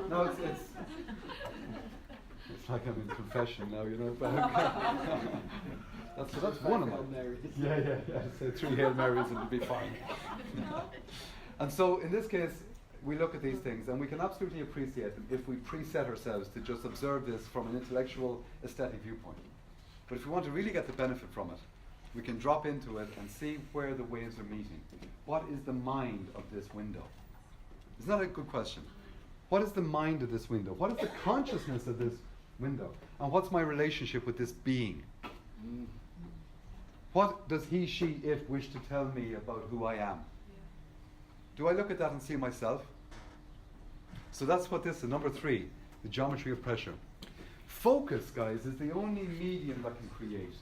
No, it's like I'm in confession now, you know. But that's one of them. Yeah. Say 3 Hail Marys and it'll be fine. And so in this case, we look at these things and we can absolutely appreciate them if we preset ourselves to just observe this from an intellectual, aesthetic viewpoint. But if we want to really get the benefit from it, we can drop into it and see where the waves are meeting. What is the mind of this window? Isn't that a good question? What is the mind of this window? What is the consciousness of this window? And what's my relationship with this being? What does he, she, it wish to tell me about who I am? Do I look at that and see myself? So that's what this is, number 3, the geometry of pressure. Focus, guys, is the only medium that can create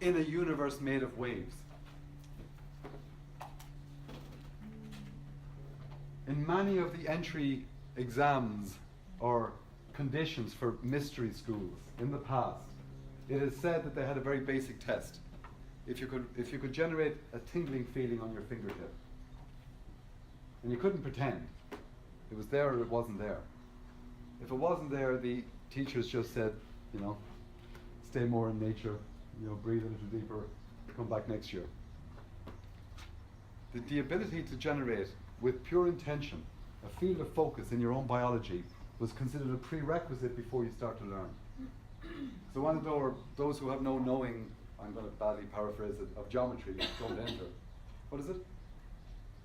in a universe made of waves. In many of the entry exams or conditions for mystery schools in the past, it is said that they had a very basic test. If you could generate a tingling feeling on your fingertip, and you couldn't pretend it was there or it wasn't there. If it wasn't there, the teachers just said, you know, stay more in nature, you know, breathe a little deeper, come back next year. The ability to generate with pure intention a field of focus in your own biology was considered a prerequisite before you start to learn. So one of those who have no knowing, I'm going to badly paraphrase it, of geometry, don't enter. What is it?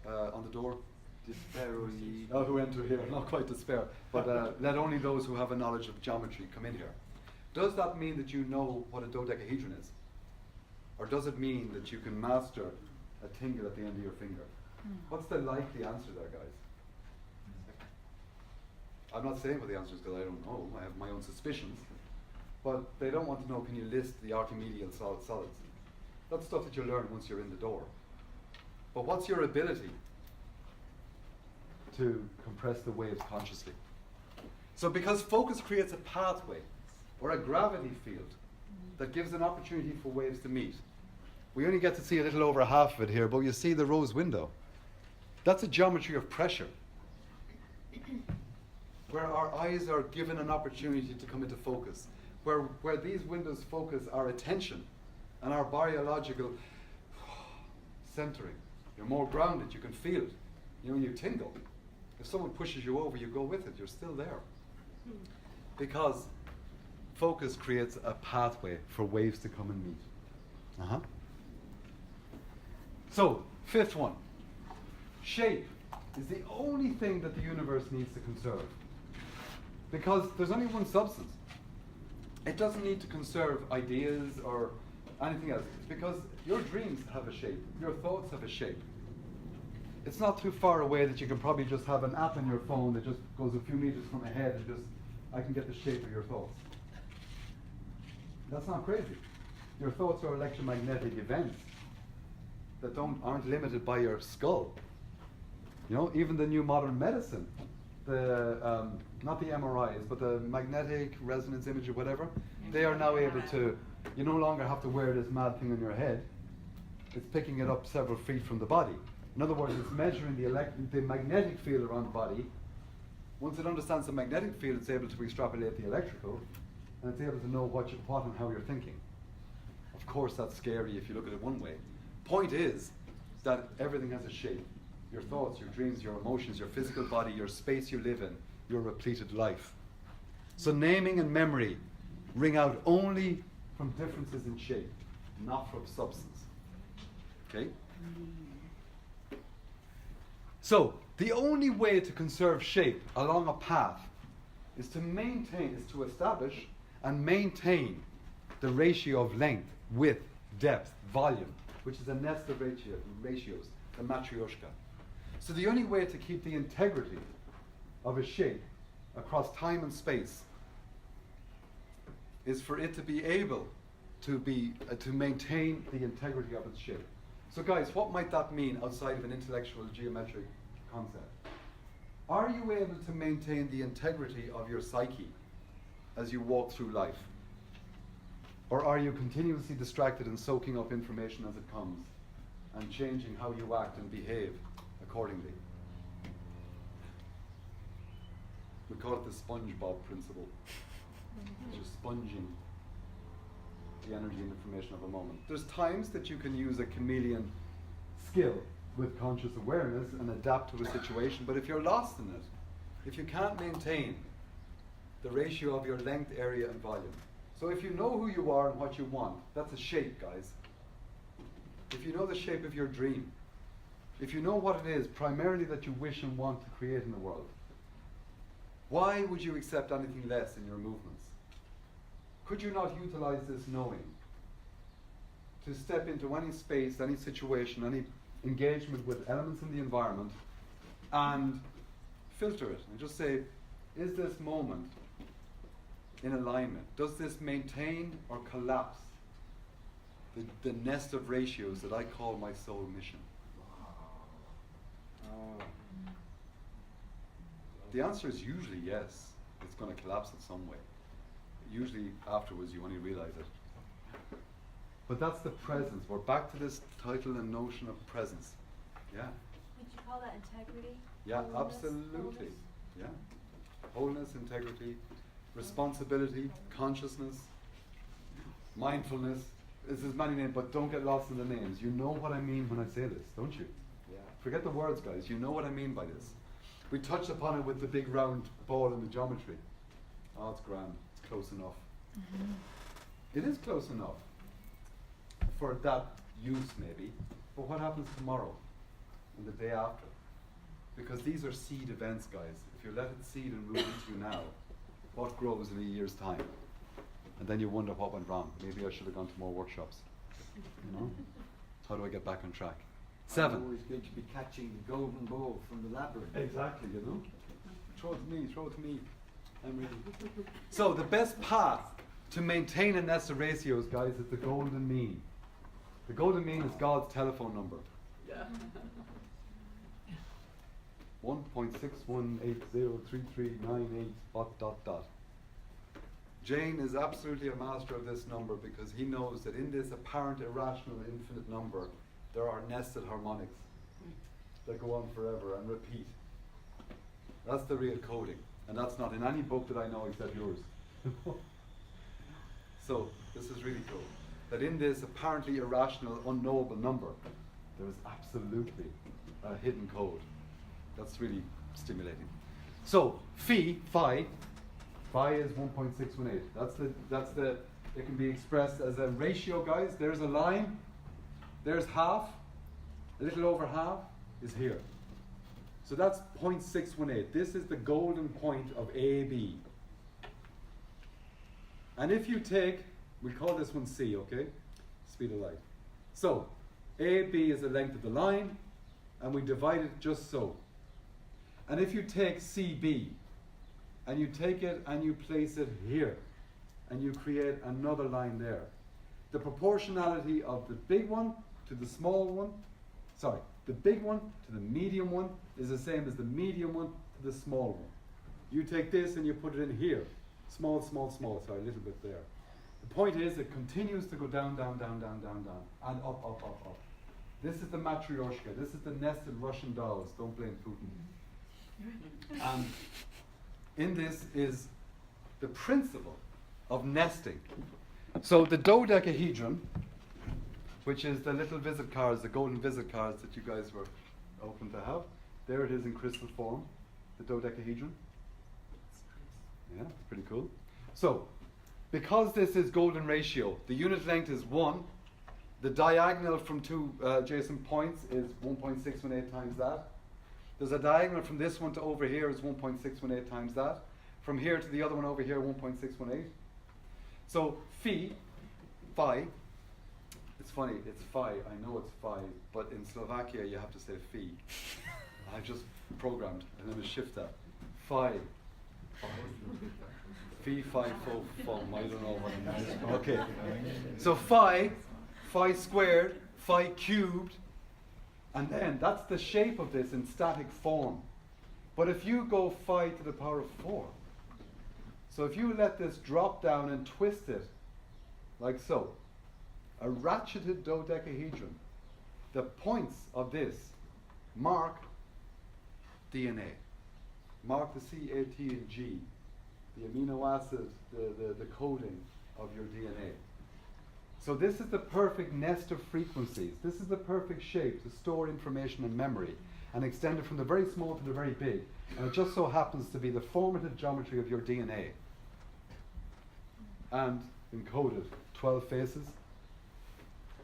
On the door? Despair or ye. Oh, who enter here, not quite despair, but let only those who have a knowledge of geometry come in here. Does that mean that you know what a dodecahedron is? Or does it mean that you can master a tingle at the end of your finger? What's the likely answer there, guys? I'm not saying what the answer is because I don't know. I have my own suspicions. But they don't want to know, can you list the Archimedean solids? That's stuff that you learn once you're in the door. But what's your ability to compress the waves consciously? So because focus creates a pathway or a gravity field that gives an opportunity for waves to meet. We only get to see a little over half of it here, but you see the rose window. That's a geometry of pressure, where our eyes are given an opportunity to come into focus, where these windows focus our attention and our biological centering. You're more grounded, you can feel it. You know, you tingle. If someone pushes you over, you go with it, you're still there. Because focus creates a pathway for waves to come and meet. So, 5th one. Shape is the only thing that the universe needs to conserve. Because there's only one substance. It doesn't need to conserve ideas or anything else. Because your dreams have a shape. Your thoughts have a shape. It's not too far away that you can probably just have an app on your phone that just goes a few meters from ahead and just, I can get the shape of your thoughts. That's not crazy. Your thoughts are electromagnetic events that aren't limited by your skull. You know, even the new modern medicine, not the MRIs, but the magnetic resonance image or whatever, they are now able to, you no longer have to wear this mad thing on your head. It's picking it up several feet from the body. In other words, it's measuring the magnetic field around the body. Once it understands the magnetic field, it's able to extrapolate the electrical, and it's able to know what and how you're thinking. Of course, that's scary if you look at it one way. Point is that everything has a shape. Your thoughts, your dreams, your emotions, your physical body, your space you live in, your repleted life. So naming and memory ring out only from differences in shape, not from substance. Okay? So, the only way to conserve shape along a path is to establish and maintain the ratio of length, width, depth, volume, which is a nest of ratios, the matryoshka. So the only way to keep the integrity of a shape across time and space is for it to be able to maintain the integrity of its shape. So guys, what might that mean outside of an intellectual geometric concept? Are you able to maintain the integrity of your psyche as you walk through life? Or are you continuously distracted and soaking up information as it comes and changing how you act and behave accordingly? We call it the SpongeBob principle. You're sponging the energy and information of a moment. There's times that you can use a chameleon skill with conscious awareness and adapt to a situation, but if you're lost in it, if you can't maintain the ratio of your length, area, and volume. So if you know who you are and what you want, that's a shape, guys. If you know the shape of your dream, if you know what it is primarily that you wish and want to create in the world, why would you accept anything less in your movements? Could you not utilize this knowing to step into any space, any situation, any engagement with elements in the environment and filter it and just say, is this moment in alignment? Does this maintain or collapse the nest of ratios that I call my soul mission? The answer is usually yes. It's going to collapse in some way. Usually afterwards you only realize it. But that's the presence. We're back to this title and notion of presence. Yeah. Would you call that integrity? Yeah, Wholeness? absolutely. Wholeness? Yeah. Wholeness, integrity, responsibility, consciousness, mindfulness. There's as many names, but don't get lost in the names. You know what I mean when I say this, don't you? Yeah. Forget the words, guys. You know what I mean by this. We touched upon it with the big round ball in the geometry. Oh, it's grand. It's close enough. It is close enough for that use, maybe. But what happens tomorrow and the day after? Because these are seed events, guys. If you let it seed and root into you now, what grows in a year's time? And then you wonder what went wrong. Maybe I should have gone to more workshops. You know? How do I get back on track? 7. I'm always going to be catching the golden ball from the labyrinth. Exactly, you know? Throw it to me, throw it to me. I'm ready. So the best path to maintain a nest of ratios, guys, is the golden mean. The golden mean is God's telephone number. Yeah. 1.61803398 ... Jane is absolutely a master of this number because he knows that in this apparent irrational infinite number there are nested harmonics that go on forever and repeat. That's the real coding, and that's not in any book that I know except yours. So this is really cool, that in this apparently irrational, unknowable number there is absolutely a hidden code. That's really stimulating. So phi is 1.618. That's the it can be expressed as a ratio, guys. There's a line, there's half, a little over half is here. So that's 0.618. This is the golden point of AB. And if you take, we call this one C, okay? Speed of light. So AB is the length of the line, and we divide it just so. And if you take CB, and you take it and you place it here, and you create another line there, the proportionality of the big one to the small one, the big one to the medium one is the same as the medium one to the small one. You take this and you put it in here, small, small, small, sorry, a little bit there. The point is it continues to go down, down, down, down, down, down, and up, up, up, up. This is the matryoshka, this is the nested Russian dolls, don't blame Putin. And in this is the principle of nesting. So the dodecahedron, which is the little visit cards, the golden visit cards that you guys were open to have, there it is in crystal form, the dodecahedron. Yeah, pretty cool. So, because this is golden ratio, the unit length is 1, the diagonal from two adjacent points is 1.618 times that. There's a diagonal from this one to over here is 1.618 times that. From here to the other one over here, 1.618. So phi, it's funny, it's phi, I know it's phi, but in Slovakia you have to say phi. I just programmed, and then we shift that. Phi. Phi, fo, fum, I don't know what it means. Okay. So phi squared, phi cubed, and then that's the shape of this in static form. But if you go phi to the power of 4, so if you let this drop down and twist it, like so, a ratcheted dodecahedron, the points of this mark DNA. Mark the C, A, T, and G, the amino acid, the coding of your DNA. So this is the perfect nest of frequencies. This is the perfect shape to store information and memory and extend it from the very small to the very big. And it just so happens to be the formative geometry of your DNA. And encoded 12 faces.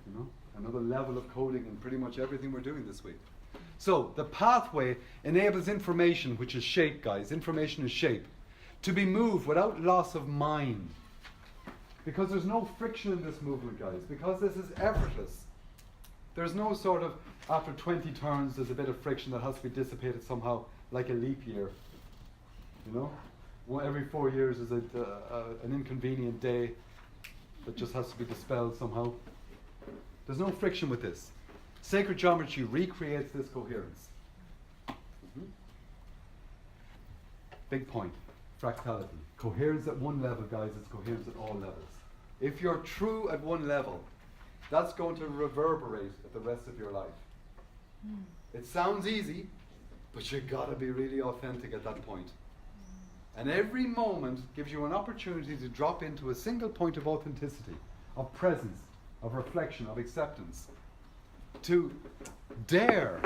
You know, another level of coding in pretty much everything we're doing this week. So the pathway enables information, which is shape, guys. Information is shape, to be moved without loss of mind. Because there's no friction in this movement, guys. Because this is effortless. There's no sort of, after 20 turns, there's a bit of friction that has to be dissipated somehow, like a leap year. You know? Well, every 4 years is an inconvenient day that just has to be dispelled somehow. There's no friction with this. Sacred geometry recreates this coherence. Big point. Fractality. Coherence at one level, guys, it's coherence at all levels. If you're true at one level, that's going to reverberate at the rest of your life. It sounds easy, but you gotta be really authentic at that point. And every moment gives you an opportunity to drop into a single point of authenticity, of presence, of reflection, of acceptance. To dare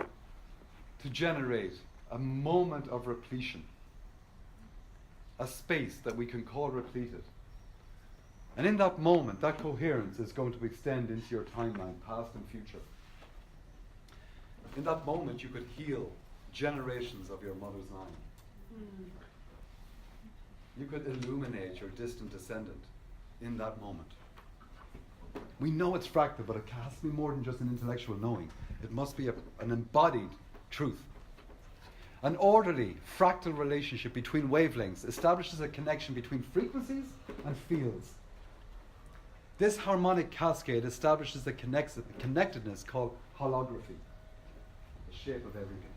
to generate a moment of repletion. A space that we can call repleted. And in that moment, that coherence is going to extend into your timeline, past and future. In that moment, you could heal generations of your mother's line. You could illuminate your distant descendant in that moment. We know it's fractal, but it has to be more than just an intellectual knowing. It must be an embodied truth. An orderly, fractal relationship between wavelengths establishes a connection between frequencies and fields. This harmonic cascade establishes a connectedness called holography, the shape of everything.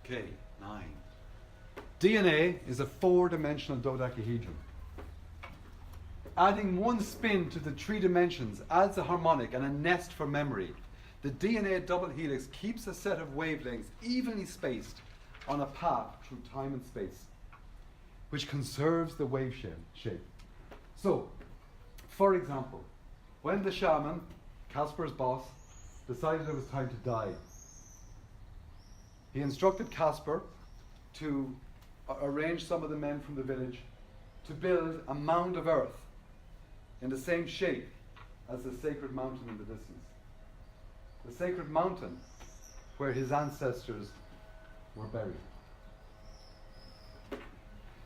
Okay, 9. DNA is a 4-dimensional dodecahedron. Adding one spin to the 3 dimensions adds a harmonic and a nest for memory. The DNA double helix keeps a set of wavelengths evenly spaced on a path through time and space, which conserves the wave shape. So, for example, when the shaman, Casper's boss, decided it was time to die, he instructed Casper to arrange some of the men from the village to build a mound of earth in the same shape as the sacred mountain in the distance. The sacred mountain where his ancestors were buried.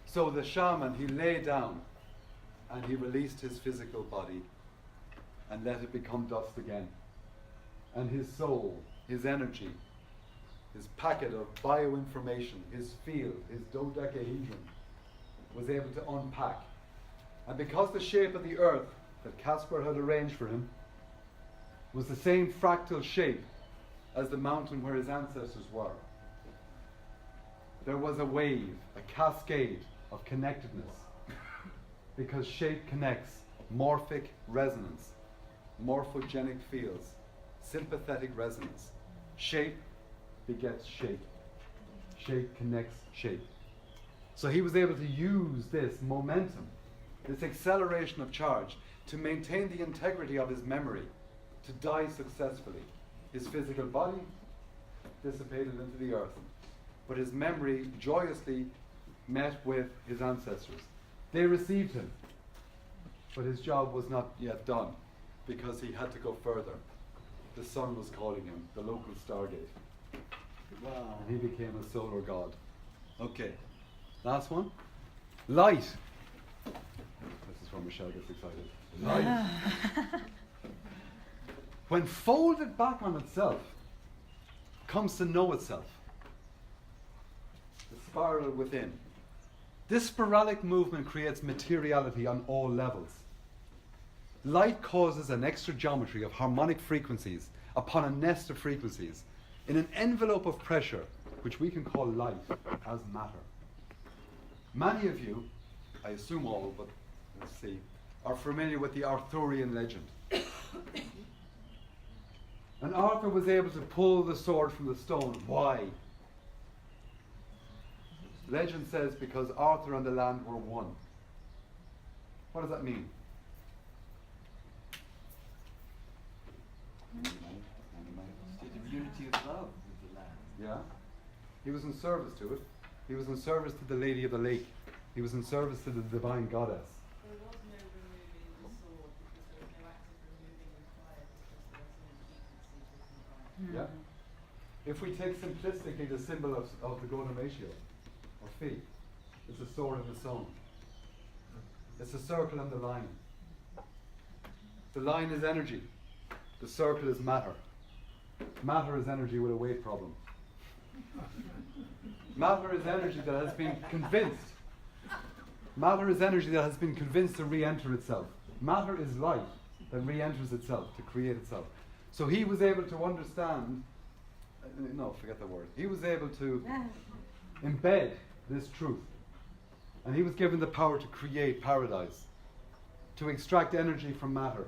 So the shaman, he lay down and he released his physical body and let it become dust again. And his soul, his energy, his packet of bioinformation, his field, his dodecahedron, was able to unpack. And because the shape of the earth that Casper had arranged for him was the same fractal shape as the mountain where his ancestors were, there was a wave, a cascade of connectedness. Because shape connects morphic resonance, morphogenic fields, sympathetic resonance. Shape begets shape. Shape connects shape. So he was able to use this momentum, this acceleration of charge, to maintain the integrity of his memory, to die successfully. His physical body dissipated into the earth, but his memory joyously met with his ancestors. They received him, but his job was not yet done, because he had to go further. The sun was calling him, the local stargate. Wow. And he became a solar god. Okay, last one. Light. before Michelle gets excited. Life. When folded back on itself, comes to know itself. The spiral within. This sporadic movement creates materiality on all levels. Light causes an extra geometry of harmonic frequencies upon a nest of frequencies in an envelope of pressure, which we can call light as matter. Many of you, I assume all, but let's see, are familiar with the Arthurian legend. And Arthur was able to pull the sword from the stone. Why? Legend says because Arthur and the land were one. What does that mean? State of unity of love with the land. Yeah. He was in service to it. He was in service to the Lady of the Lake. He was in service to the divine goddess. There was no removing the sword because there was no active removing required because there was no frequency to combine. Yeah. If we take simplistically the symbol of the golden ratio, or phi, it's a sword and a stone. It's a circle and the line. The line is energy. The circle is matter. Matter is energy with a weight problem. Matter is energy that has been convinced. Matter is energy that has been convinced to re-enter itself. Matter is light that re-enters itself to create itself. So he was able to understand, no, forget the word. He was able to embed this truth. And he was given the power to create paradise, to extract energy from matter,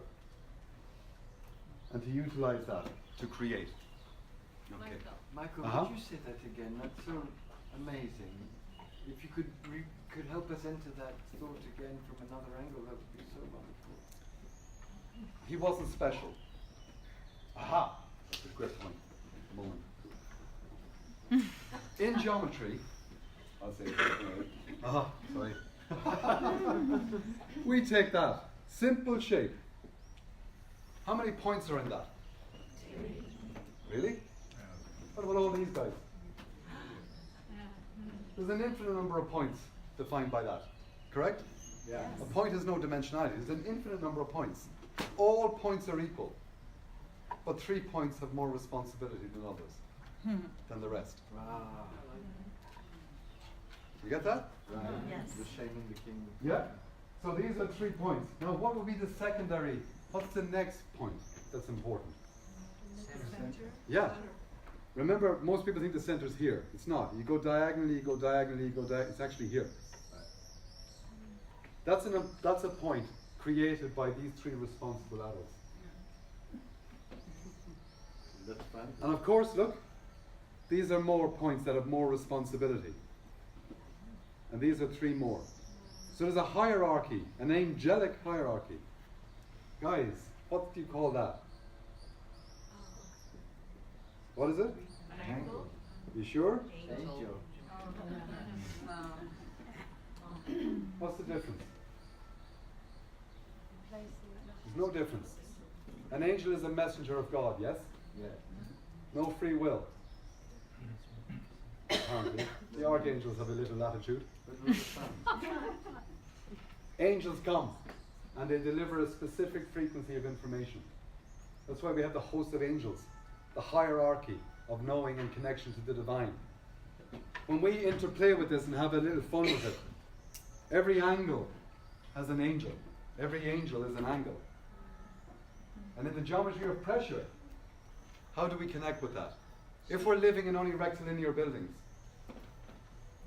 and to utilize that to create. Okay. Michael, Uh-huh. could you say that again? That's so amazing. If you could help us enter that thought again from another angle, that would be so wonderful. He wasn't special. Aha! That's a great point. A moment. In geometry, I'll say it. Aha, sorry. We take that simple shape. How many points are in that? Really? What about all these guys? There's an infinite number of points defined by that. Correct? Yeah. A point has no dimensionality. There's an infinite number of points. All points are equal. But 3 points have more responsibility than others, than the rest. Wow. You get that? Right. Yes. The shame in the kingdom. Yeah. So these are 3 points. Now what would be the secondary? What's the next point that's important? Center. Yeah. Remember, most people think the center's here. It's not. You go diagonally, you go diagonally, you go diagonally. It's actually here. That's a point created by these 3 responsible adults. That's fine. And of course, look, these are more points that have more responsibility. And these are 3 more. So there's a hierarchy, an angelic hierarchy. Guys, what do you call that? What is it? Angle. You sure? Angel. What's the difference? Place There's no difference. An angel is a messenger of God, yes? Yeah. No free will. Apparently. The archangels have a little latitude. But with the sun. Angels come and they deliver a specific frequency of information. That's why we have the host of angels, the hierarchy of knowing and connection to the divine. When we interplay with this and have a little fun with it, every angle has an angel. Every angel is an angle. And in the geometry of pressure, how do we connect with that? If we're living in only rectilinear buildings,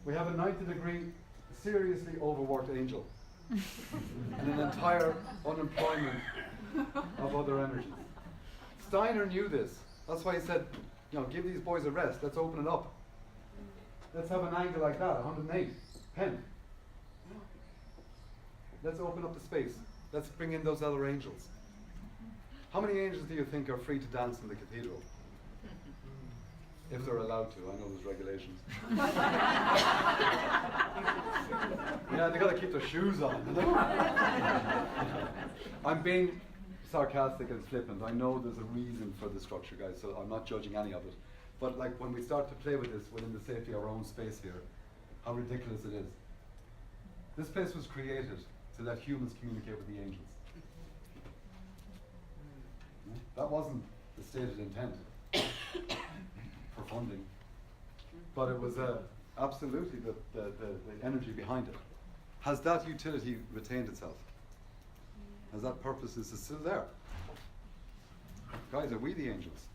we have a 90-degree, seriously overworked angel. And an entire unemployment of other energies. Steiner knew this. That's why he said, give these boys a rest. Let's open it up. Let's have an angle like that, 108. Pen. Let's open up the space. Let's bring in those other angels. How many angels do you think are free to dance in the cathedral? If they're allowed to. I know there's regulations. Yeah, they got to keep their shoes on. I'm being sarcastic and flippant. I know there's a reason for the structure, guys, so I'm not judging any of it. But like when we start to play with this within the safety of our own space here, how ridiculous it is. This place was created to let humans communicate with the angels. Yeah, that wasn't the stated intent for funding, but it was absolutely the energy behind it. Has that utility retained itself? Has that purpose, is it still there? Guys, are we the angels?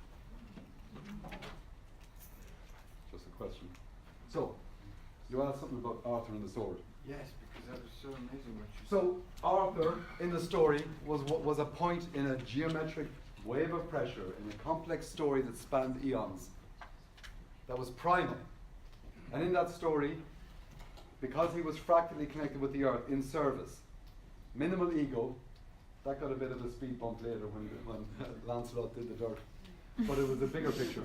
Just a question. So, you asked something about Arthur and the sword. Yes, because that was so amazing what you So Arthur in the story was a point in a geometric wave of pressure in a complex story that spanned eons. That was primal. And in that story, because he was fractally connected with the earth in service, minimal ego, that got a bit of a speed bump later when Lancelot did the dirt. But it was a bigger picture.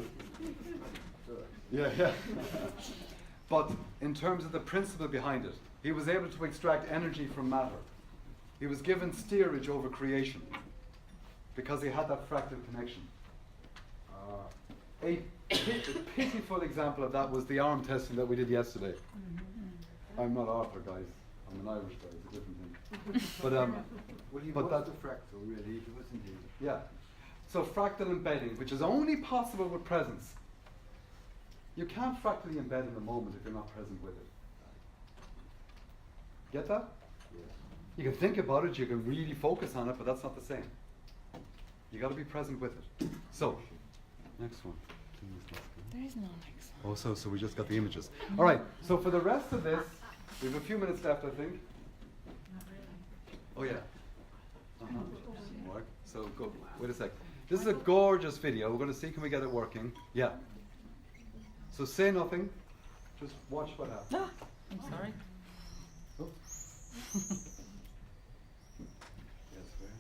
Yeah. But in terms of the principle behind it, he was able to extract energy from matter. He was given steerage over creation because he had that fractal connection. A pitiful example of that was the arm testing that we did yesterday. I'm not Arthur, guys. I'm an Irish guy. It's a different thing. But well, he but was that, the fractal, really, wasn't he? yeah. So fractal embedding, which is only possible with presence. You can't fractally embed in the moment if you're not present with it. Get that? Yes. You can think about it, you can really focus on it, but that's not the same. You got to be present with it. So, next one. There is no next one. Oh, so we just got the images. All right. So for the rest of this, we have a few minutes left, I think. Oh yeah. Mark. So go. Wait a sec. This is a gorgeous video. We're going to see, can we get it working? Yeah. So say nothing. Just watch what happens. Ah, I'm sorry. Oh. Yes, where?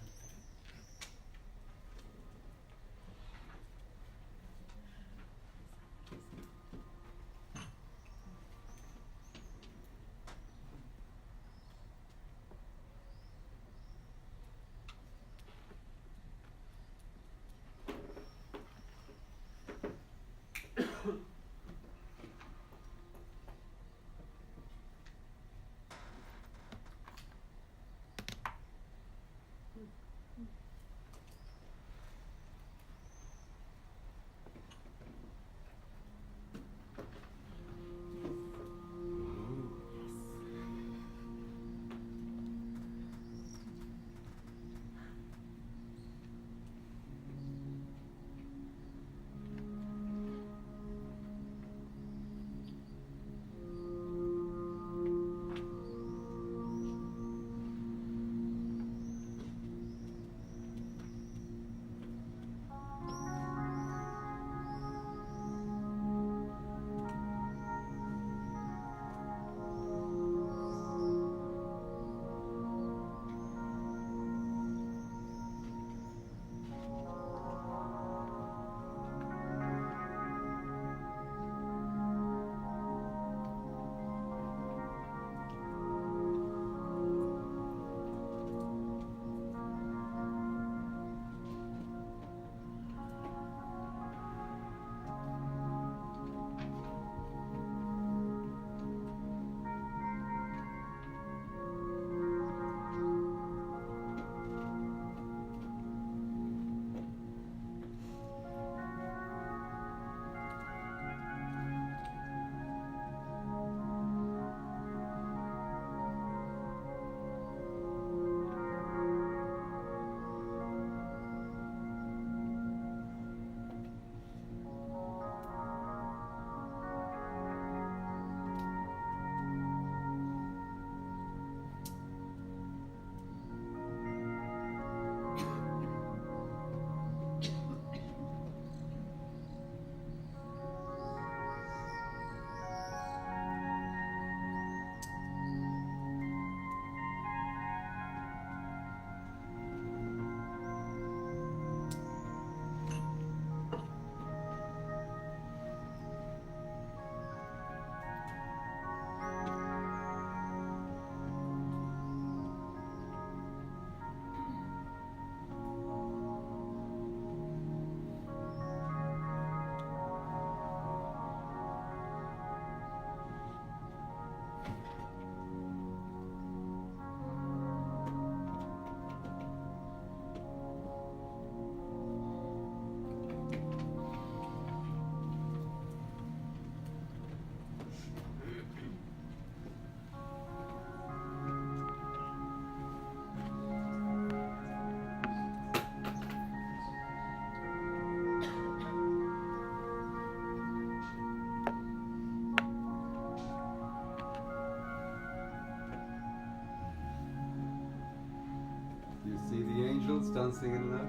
dancing in and out.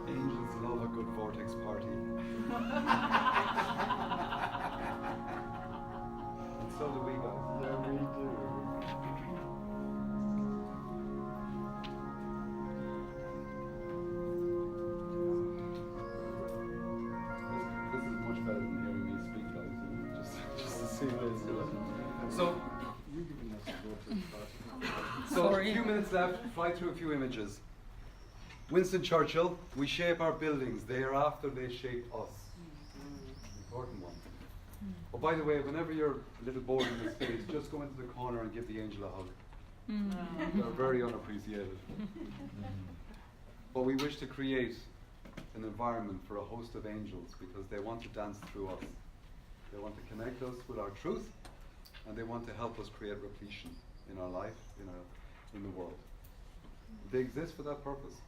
Angels love a good vortex party. And so do we, guys. Yeah, we do. This is much better than hearing me speak, guys. You know, just to see this. So, You're giving us a vortex party. so a Sorry. few minutes left. Fly through a few images. Winston Churchill: "We shape our buildings; thereafter they shape us." Important one. Oh, by the way, whenever you're a little bored in the space, just go into the corner and give the angel a hug. They're very unappreciated. But we wish to create an environment for a host of angels because they want to dance through us. They want to connect us with our truth, and they want to help us create repletion in our life, in the world. They exist for that purpose.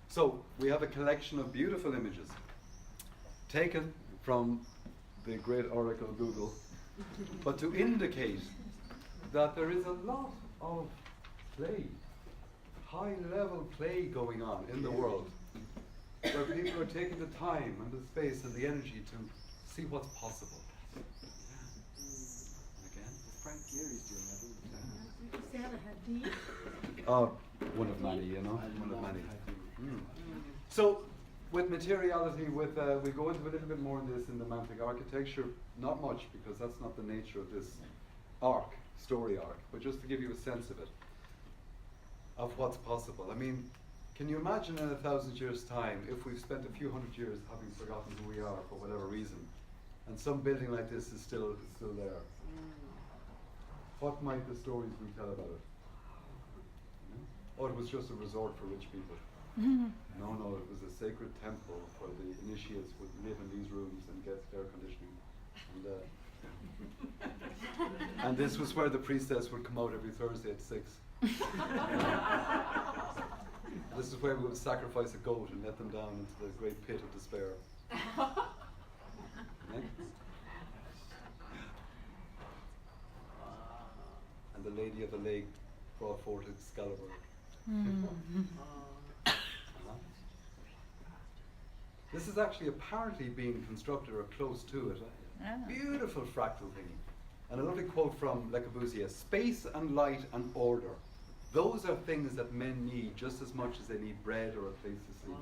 So we have a collection of beautiful images taken from the great oracle Google, but to indicate that there is a lot of play, high-level play going on in the world, where people are taking the time and the space and the energy to see what's possible. Again? Frank Gehry's doing that all the time. Santa had these. One of many, you know, one of many. I do. So, with materiality, we go into a little bit more in this in the Mantic architecture. Not much, because that's not the nature of this story arc, but just to give you a sense of it, of what's possible. I mean, can you imagine in 1,000 years' time, if we've spent a few hundred years having forgotten who we are for whatever reason, and some building like this is still there? What might the stories we tell about it? Oh, it was just a resort for rich people. No, it was a sacred temple where the initiates would live in these rooms and get air conditioning. And this was where the priestess would come out every Thursday at 6. This is where we would sacrifice a goat and let them down into the great pit of despair. And the Lady of the Lake brought forth Excalibur. This is actually apparently being constructed or close to it. Beautiful fractal thing. And a lovely quote from Le Corbusier: "Space and light and order. Those are things that men need just as much as they need bread or a place to sleep."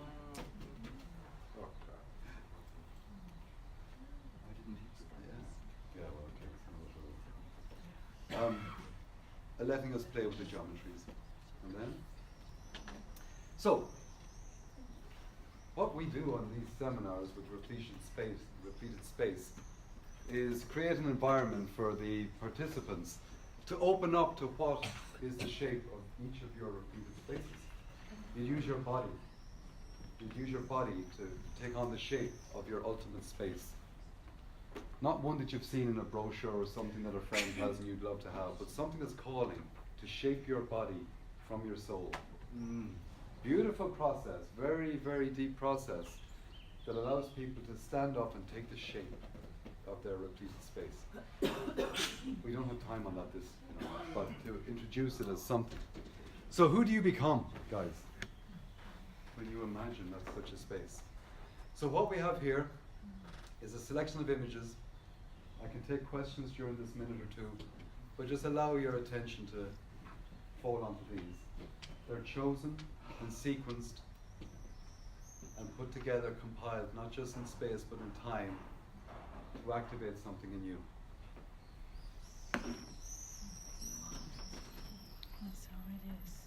Oh, crap. I didn't hit the button. Yeah, well, okay. Letting us play with the geometries. And then? So, what we do on these seminars with repleted space, is create an environment for the participants to open up to what is the shape of each of your repleted spaces. You use your body. You use your body to take on the shape of your ultimate space. Not one that you've seen in a brochure or something that a friend has and you'd love to have, but something that's calling to shape your body from your soul. Beautiful process, very, very deep process that allows people to stand up and take the shape of their repleted space. We don't have time on that but to introduce it as something. So who do you become, guys, when you imagine that's such a space? So what we have here is a selection of images. I can take questions during this minute or two, but just allow your attention to fall onto these. They're chosen and sequenced and put together, compiled, not just in space but in time, to activate something in you. That's how it is.